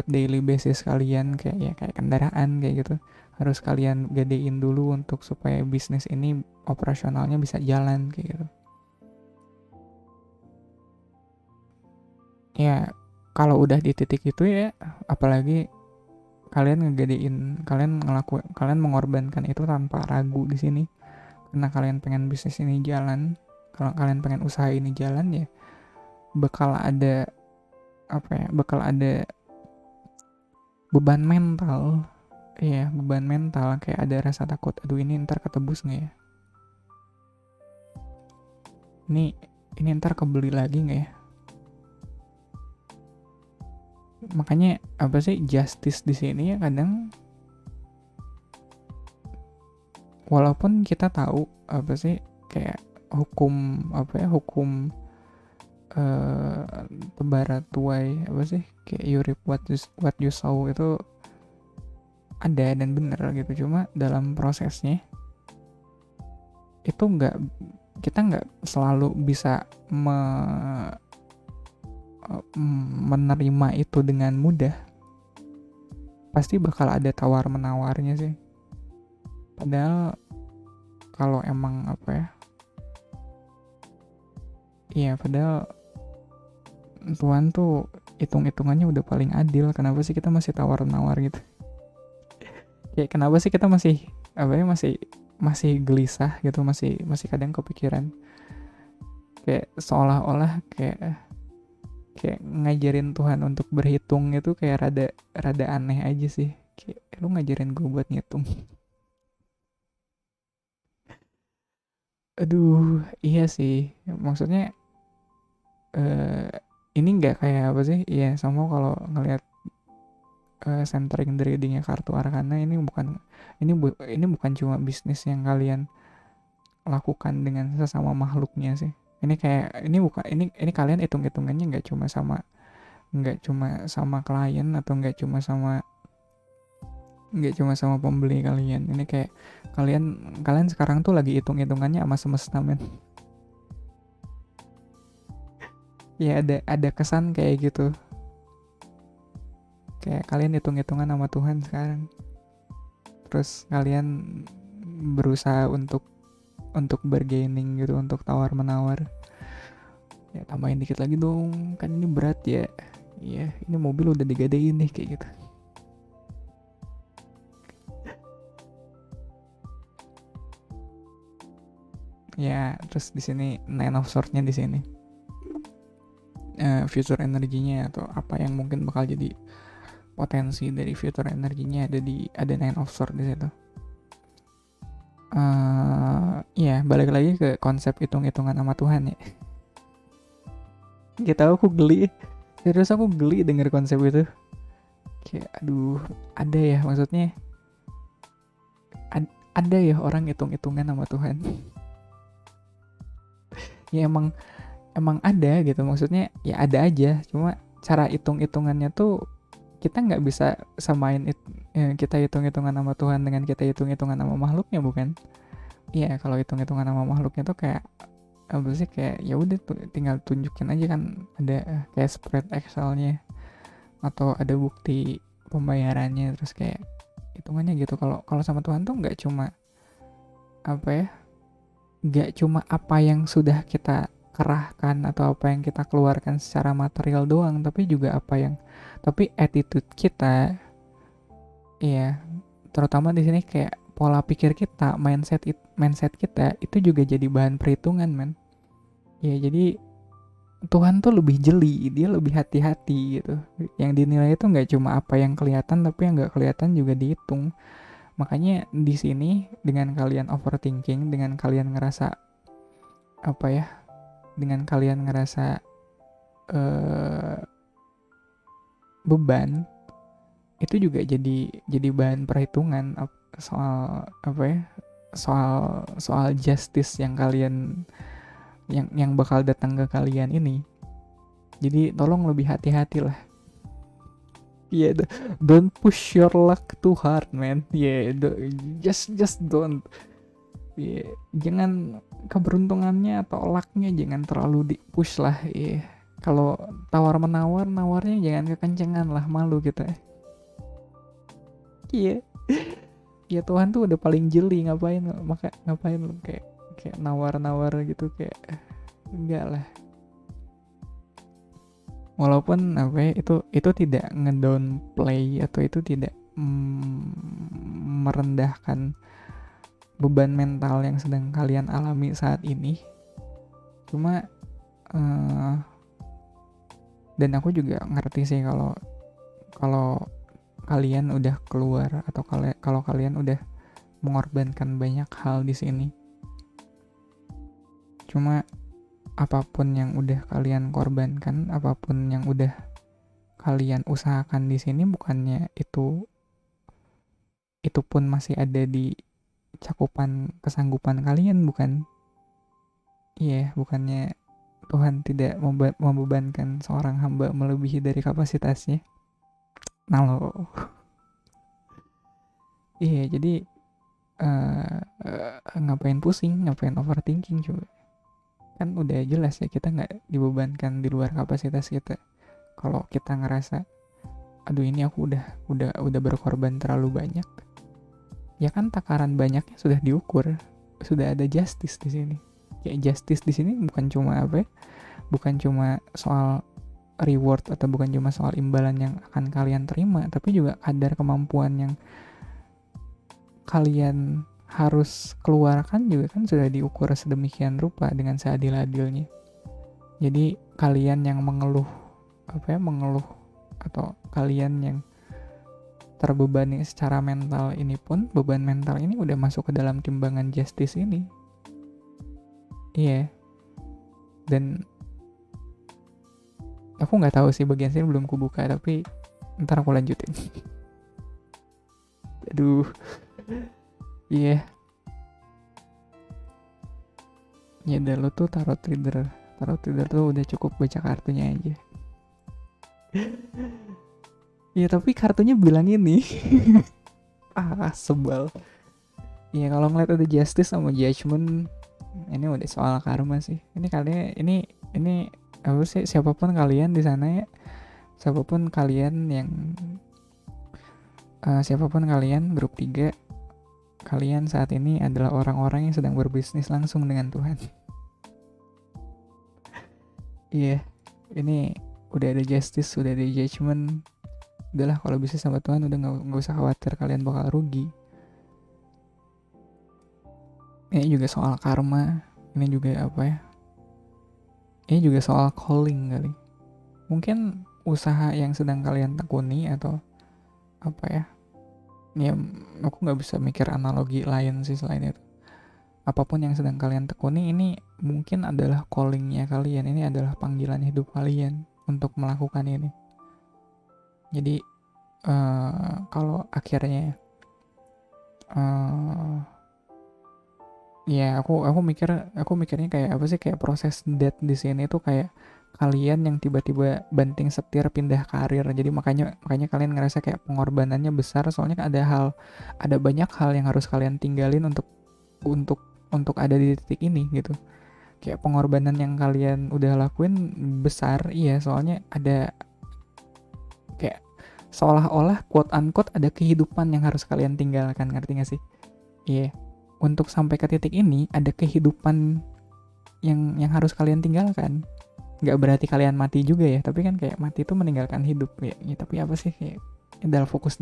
daily basis kalian, kayak kendaraan kayak gitu, harus kalian gadein dulu untuk supaya bisnis ini operasionalnya bisa jalan kayak gitu. Ya kalau udah di titik itu ya, apalagi kalian kalian mengorbankan itu tanpa ragu di sini, karena kalian pengen bisnis ini jalan, kalau kalian pengen usaha ini jalan, ya bakal ada beban mental. Beban mental, kayak ada rasa takut, aduh ini ntar ketebus nggak ya, ini ntar kebeli lagi nggak ya. Makanya justice di sini ya, kadang walaupun kita tahu kayak hukum tebara tuai kayak you reap what you sow itu ada dan bener gitu, cuma dalam prosesnya itu kita nggak selalu bisa menerima itu dengan mudah. Pasti bakal ada tawar menawarnya sih. Padahal kalau emang apa ya, iya padahal Tuhan tuh hitung-hitungannya udah paling adil. Kenapa sih kita masih tawar menawar gitu? Kayak kenapa sih kita masih apa ya, masih gelisah gitu, masih kadang kepikiran, kayak seolah-olah kayak ngajarin Tuhan untuk berhitung itu kayak rada aneh aja sih. Kayak lu ngajarin gue buat ngitung. Aduh, iya sih. Maksudnya eh ini nggak kayak apa sih? Iya, sama kalau ngelihat centering readingnya kartu Arcana, ini bukan cuma bisnis yang kalian lakukan dengan sesama makhluknya sih. Ini kayak ini bukan ini kalian hitung-hitungannya nggak cuma sama klien, atau nggak cuma sama pembeli kalian. Ini kayak kalian sekarang tuh lagi hitung-hitungannya sama semesta, men. Ya ada kesan kayak gitu. Kayak kalian hitung-hitungan sama Tuhan sekarang. Terus kalian berusaha untuk bargaining gitu, untuk tawar menawar. Ya tambahin dikit lagi dong, kan ini berat ya. Iya, ini mobil udah digadein nih kayak gitu. Ya, terus di sini Nine of Swords-nya di sini. Future energinya atau apa yang mungkin bakal jadi potensi dari future energinya ada Nine of Swords di situ. Ya balik lagi ke konsep hitung-hitungan sama Tuhan ya. Gak tau, aku geli. Serius aku geli denger konsep itu. Kayak aduh, ada ya, maksudnya ada ya orang hitung-hitungan sama Tuhan. Ya emang ada gitu, maksudnya ya ada aja, cuma cara hitung-hitungannya tuh kita nggak bisa samain kita hitung-hitungan sama Tuhan dengan kita hitung-hitungan sama makhluknya, bukan? Iya, kalau hitung-hitungan sama makhluknya tuh kayak apa sih, kayak ya udah tinggal tunjukin aja kan, ada kayak spread Excelnya atau ada bukti pembayarannya, terus kayak hitungannya gitu. Kalau kalau sama Tuhan tuh nggak cuma apa ya, nggak cuma apa yang sudah kita kerahkan atau apa yang kita keluarkan secara material doang, tapi attitude kita, ya terutama di sini kayak pola pikir kita, mindset kita itu juga jadi bahan perhitungan, men. Ya jadi Tuhan tuh lebih jeli, dia lebih hati-hati gitu. Yang dinilai itu nggak cuma apa yang kelihatan, tapi yang nggak kelihatan juga dihitung. Makanya di sini dengan kalian overthinking, dengan kalian ngerasa apa ya, dengan kalian ngerasa beban, itu juga jadi bahan perhitungan soal apa ya, soal justice yang kalian yang bakal datang ke kalian ini. Jadi tolong lebih hati-hati lah. Yeah, don't push your luck too hard, man. Yeah, just don't. Yeah, jangan keberuntungannya atau lucknya jangan terlalu di push lah. Yeah. Kalau tawar menawar, nawarnya jangan kekencengan lah, malu kita. Iya. Ya Tuhan tuh udah paling jeli, ngapain lu kayak nawar-nawar gitu, kayak enggak lah. Walaupun apa ya, itu tidak ngedownplay atau itu tidak merendahkan beban mental yang sedang kalian alami saat ini. Cuma dan aku juga ngerti sih kalau kalian udah keluar atau kalau kalian udah mengorbankan banyak hal di sini. Cuma apapun yang udah kalian korbankan, apapun yang udah kalian usahakan di sini, bukannya itu pun masih ada di cakupan kesanggupan kalian, bukan? Iya, bukannya Tuhan tidak membebankan seorang hamba melebihi dari kapasitasnya. Nah lo, iya jadi ngapain pusing, ngapain overthinking coba? kan udah jelas ya kita nggak dibebankan di luar kapasitas kita. Kalau kita ngerasa aduh ini aku udah berkorban terlalu banyak, ya kan takaran banyaknya sudah diukur, sudah ada justice di sini. Kayak justice di sini bukan cuma apa ya, bukan cuma soal reward atau bukan cuma soal imbalan yang akan kalian terima, tapi juga kadar kemampuan yang kalian harus keluarkan juga kan sudah diukur sedemikian rupa dengan seadil-adilnya. Jadi kalian yang mengeluh atau kalian yang terbebani secara mental ini pun, beban mental ini udah masuk ke dalam timbangan justice ini. Iya. Dan aku nggak tahu sih bagian sini belum kubuka, tapi ntar aku lanjutin. Aduh. Iya. Ya udah, lo tuh tarot reader tuh udah cukup baca kartunya aja. Ya tapi kartunya bilang ini. Sebal. Ya kalau ngeliat ada justice sama judgment, ini udah soal karma sih. Ini kalian ini apa sih, siapapun kalian di sana ya, siapapun kalian grup 3, kalian saat ini adalah orang-orang yang sedang berbisnis langsung dengan Tuhan. Iya, ini udah ada justice, udah ada judgment. Udahlah, kalau bisnis sama Tuhan udah nggak usah khawatir kalian bakal rugi. Ini juga soal karma, ini juga apa ya? Ini juga soal calling kali. Mungkin usaha yang sedang kalian tekuni atau apa ya? Ya, aku nggak bisa mikir analogi lain sih selain itu. Apapun yang sedang kalian tekuni ini mungkin adalah callingnya kalian, ini adalah panggilan hidup kalian untuk melakukan ini. Jadi kalau akhirnya ya aku mikirnya kayak apa sih, kayak proses death di sini tuh kayak kalian yang tiba-tiba banting setir pindah karir. Jadi makanya kalian ngerasa kayak pengorbanannya besar, soalnya ada banyak hal yang harus kalian tinggalin untuk ada di titik ini gitu. Kayak pengorbanan yang kalian udah lakuin besar, iya, soalnya ada kayak seolah-olah quote unquote ada kehidupan yang harus kalian tinggalkan, ngerti gak sih? Iya, untuk sampai ke titik ini ada kehidupan yang harus kalian tinggalkan. Nggak berarti kalian mati juga ya, tapi kan kayak mati itu meninggalkan hidup ya, tapi apa sih, kayak dal fokus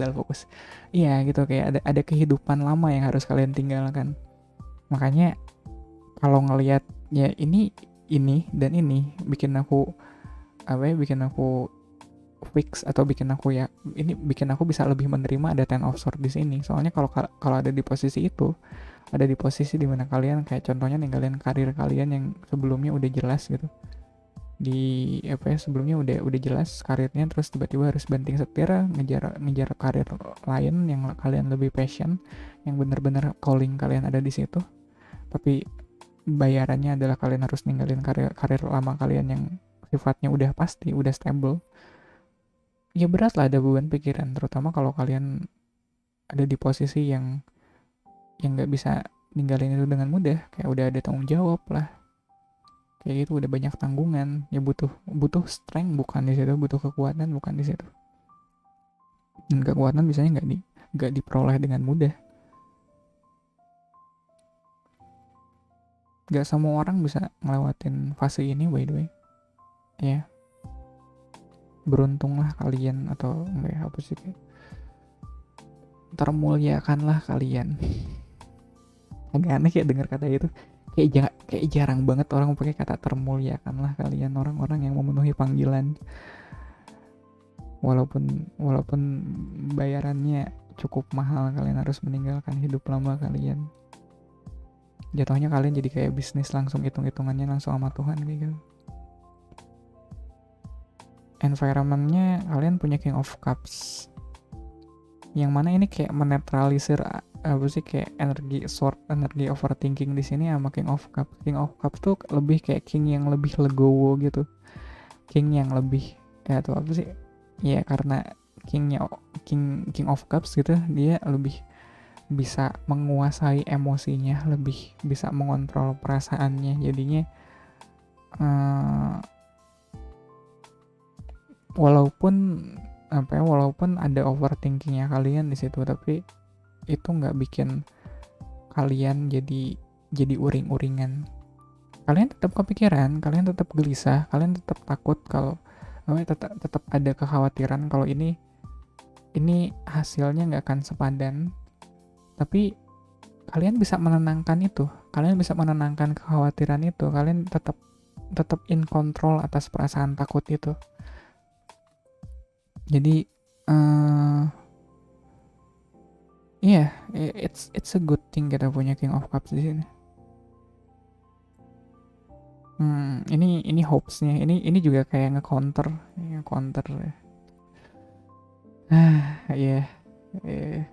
iya gitu, kayak ada kehidupan lama yang harus kalian tinggalkan. Makanya kalau ngelihat ya ini dan ini bikin aku fix, atau bikin aku bisa lebih menerima ada Ten of Swords di sini. Soalnya kalau ada di posisi itu, ada di posisi dimana kalian kayak contohnya ninggalin karir kalian yang sebelumnya udah jelas gitu, sebelumnya udah jelas karirnya, terus tiba-tiba harus banting setir ngejar karir lain yang kalian lebih passion, yang bener-bener calling kalian ada di situ, tapi bayarannya adalah kalian harus ninggalin karir lama kalian yang sifatnya udah pasti, udah stable. Ya berat lah, ada beban pikiran, terutama kalau kalian ada di posisi yang nggak bisa ninggalin itu dengan mudah, kayak udah ada tanggung jawab lah, kayak gitu, udah banyak tanggungan, ya butuh strength bukan di situ, butuh kekuatan bukan di situ, dan kekuatan biasanya nggak diperoleh dengan mudah. Nggak semua orang bisa ngelewatin fase ini, by the way, ya. Beruntunglah kalian, atau enggak, apa sih, kayak termuliakanlah kalian. Agak aneh kayak dengar kata itu, kayak jarang banget orang pakai kata termuliakanlah kalian, orang-orang yang memenuhi panggilan, walaupun bayarannya cukup mahal, kalian harus meninggalkan hidup lama kalian. Jatuhnya kalian jadi kayak bisnis, langsung hitung-hitungannya langsung sama Tuhan kayak gitu. Environmentnya kalian punya King of Cups, yang mana ini kayak menetralisir apa sih, kayak energi overthinking di sini sama King of Cups. King of Cups tuh lebih kayak king yang lebih legowo gitu, king yang lebih atau apa sih ya, karena king of Cups gitu, dia lebih bisa menguasai emosinya, lebih bisa mengontrol perasaannya, jadinya uh, walaupun walaupun ada overthinkingnya kalian di situ, tapi itu nggak bikin kalian jadi uring-uringan. Kalian tetap kepikiran, kalian tetap gelisah, kalian tetap takut kalau tetap ada kekhawatiran kalau ini hasilnya nggak akan sepadan. Tapi kalian bisa menenangkan itu, kalian bisa menenangkan kekhawatiran itu, kalian tetap in control atas perasaan takut itu. Jadi iya, it's a good thing kita punya King of Cups di sini. Ini hopes-nya. Ini juga kayak nge-counter. Iya.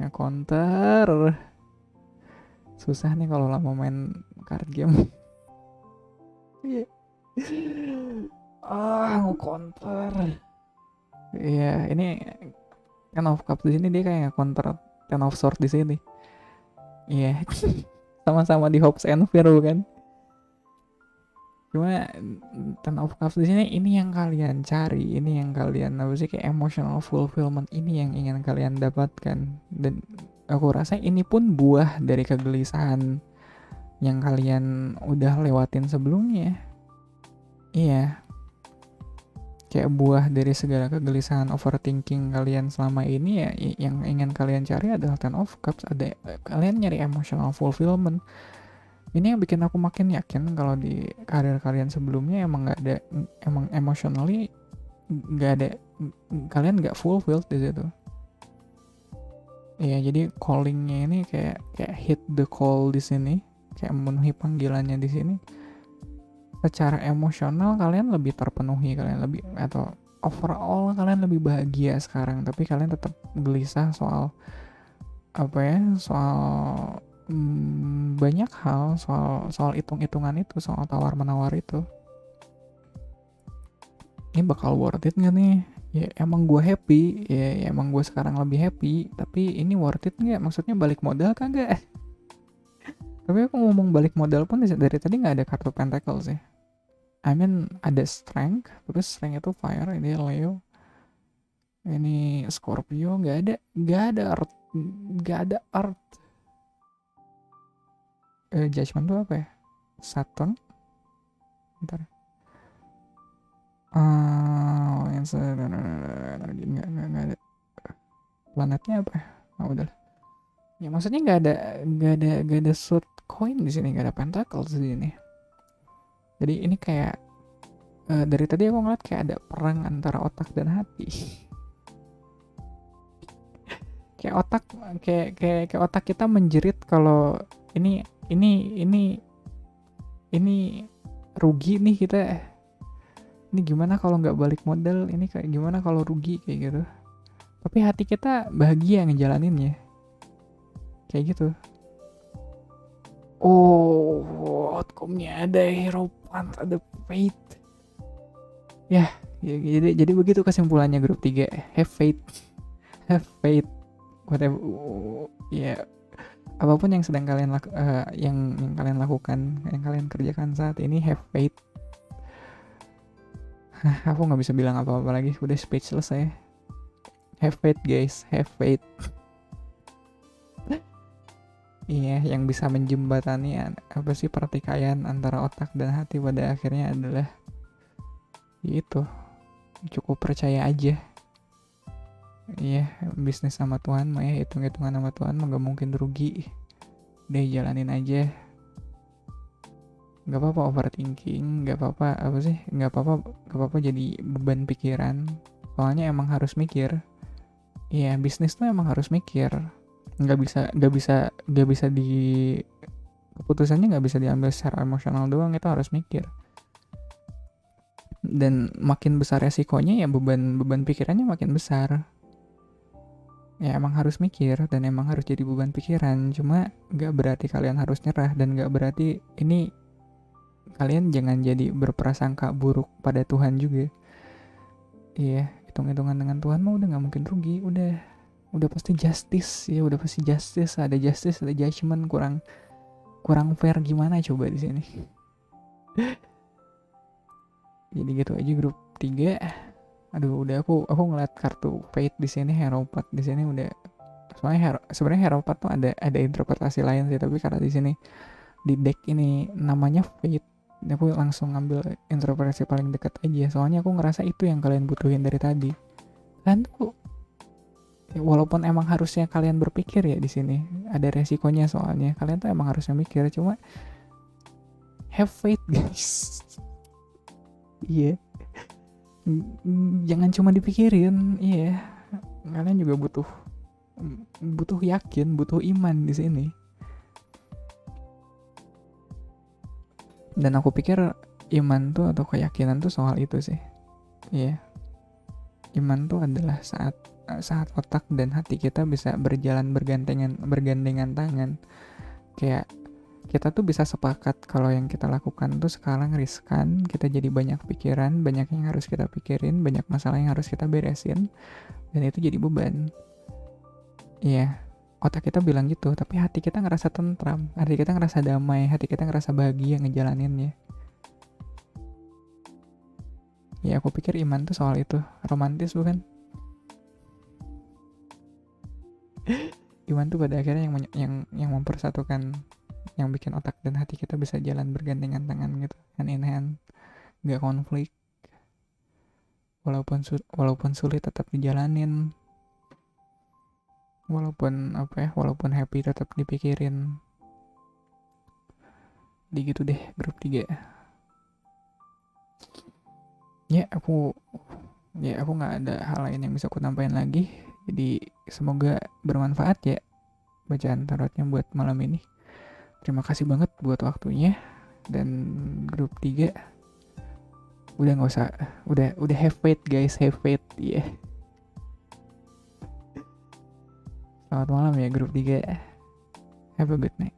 Nge-counter. Susah nih kalau lama main card game. Iya. Nge-counter. Iya, ini Ten of Cups di sini dia kayak nge-counter Ten of Swords di sini. Iya. Sama-sama di hopes and fear kan. Cuma Ten of Cups di sini ini yang kalian cari, ini yang kalian kayak emotional fulfillment, ini yang ingin kalian dapatkan. Dan aku rasa ini pun buah dari kegelisahan yang kalian udah lewatin sebelumnya. Iya. Kayak buah dari segala kegelisahan overthinking kalian selama ini ya, yang ingin kalian cari adalah Ten of Cups. Kalian nyari emotional fulfillment. Ini yang bikin aku makin yakin kalau di karir kalian sebelumnya emang emotionally nggak ada, kalian nggak fulfilled di situ. Iya, jadi callingnya ini kayak hit the call di sini, kayak memenuhi panggilannya di sini. Secara emosional kalian lebih terpenuhi, kalian lebih, atau overall kalian lebih bahagia sekarang, tapi kalian tetap gelisah soal banyak hal, soal hitung-hitungan itu, soal tawar-menawar itu. Ini bakal worth it gak nih? Ya emang gue happy, ya emang gue sekarang lebih happy, tapi ini worth it gak? Maksudnya balik modal kagak? Tapi aku ngomong balik modal pun dari tadi gak ada kartu pentacle sih. I mean ada strength, tapi strength itu fire, ini Leo. Ini Scorpio, gak ada earth. Judgment tuh apa ya? Saturn. Bentar. Nggak ada. Planetnya apa? Udah. Ya maksudnya nggak ada sword coin di sini, nggak ada pentacles di sini. Jadi ini kayak dari tadi aku ngeliat kayak ada perang antara otak dan hati. kayak otak kita menjerit kalau ini rugi nih kita. Ini gimana kalau nggak balik modal, ini kayak gimana kalau rugi, kayak gitu. Tapi hati kita bahagia ngejalaninnya, kayak gitu. Outcome-nya ada Hero Punch, ada Fate. Ya, jadi begitu kesimpulannya grup 3. Have faith. Whatever. Ya, apapun yang sedang kalian yang kalian lakukan, yang kalian kerjakan saat ini, have faith. Aku nggak bisa bilang apa-apa lagi, udah speechless saya. Have faith guys, have faith. Iya, yang bisa menjembatani pertikaian antara otak dan hati pada akhirnya adalah itu, cukup percaya aja. Iya, bisnis sama Tuhan mah ya, hitung-hitungan sama Tuhan mah gak mungkin rugi. Udah jalanin aja. Gak apa-apa overthinking, gak apa-apa jadi beban pikiran. Soalnya emang harus mikir. Iya, bisnis tuh emang harus mikir. Gak bisa di keputusannya gak bisa diambil secara emosional doang, itu harus mikir. Dan makin besar resikonya ya beban pikirannya makin besar. Ya emang harus mikir dan emang harus jadi beban pikiran. Cuma gak berarti kalian harus nyerah, dan gak berarti ini kalian jangan jadi berprasangka buruk pada Tuhan juga. Iya, hitung-hitungan dengan Tuhan mah udah gak mungkin rugi. Udah pasti justice ya, udah pasti justice, ada judgment. Kurang fair gimana coba di sini. Jadi gitu aja grup 3. Aduh, udah aku ngeliat kartu Fate di sini, Hierophant di sini udah. Soalnya sebenarnya Hierophant tuh ada interpretasi lain sih, tapi karena di sini di deck ini namanya Fate, aku langsung ngambil interpretasi paling dekat aja. Soalnya aku ngerasa itu yang kalian butuhin dari tadi. Kan tuh walaupun emang harusnya kalian berpikir ya di sini, ada resikonya soalnya. Kalian tuh emang harusnya mikir, cuma have faith guys. Iya. Jangan cuma dipikirin, iya. Kalian juga butuh yakin, butuh iman di sini. Dan aku pikir iman tuh atau keyakinan tuh soal itu sih. Iya. Iman tuh adalah saat otak dan hati kita bisa berjalan bergandengan tangan. Kayak kita tuh bisa sepakat kalau yang kita lakukan tuh sekarang riskan, kita jadi banyak pikiran, banyak yang harus kita pikirin, banyak masalah yang harus kita beresin, dan itu jadi beban. Iya, otak kita bilang gitu, tapi hati kita ngerasa tentram, hati kita ngerasa damai, hati kita ngerasa bahagia ngejalaninnya. Ya aku pikir iman tuh soal itu. Romantis bukan? Iman tuh pada akhirnya yang mempersatukan, yang bikin otak dan hati kita bisa jalan bergandengan tangan gitu, hand in hand, nggak konflik, walaupun sulit tetap dijalanin, walaupun happy tetap dipikirin. Di gitu deh grup 3. Ya aku nggak ada hal lain yang bisa aku tambahin lagi. Jadi semoga bermanfaat ya bacaan tarotnya buat malam ini. Terima kasih banget buat waktunya. Dan grup 3 udah nggak usah, udah have faith guys, have faith ya. Yeah. Selamat malam ya grup 3. Have a good night.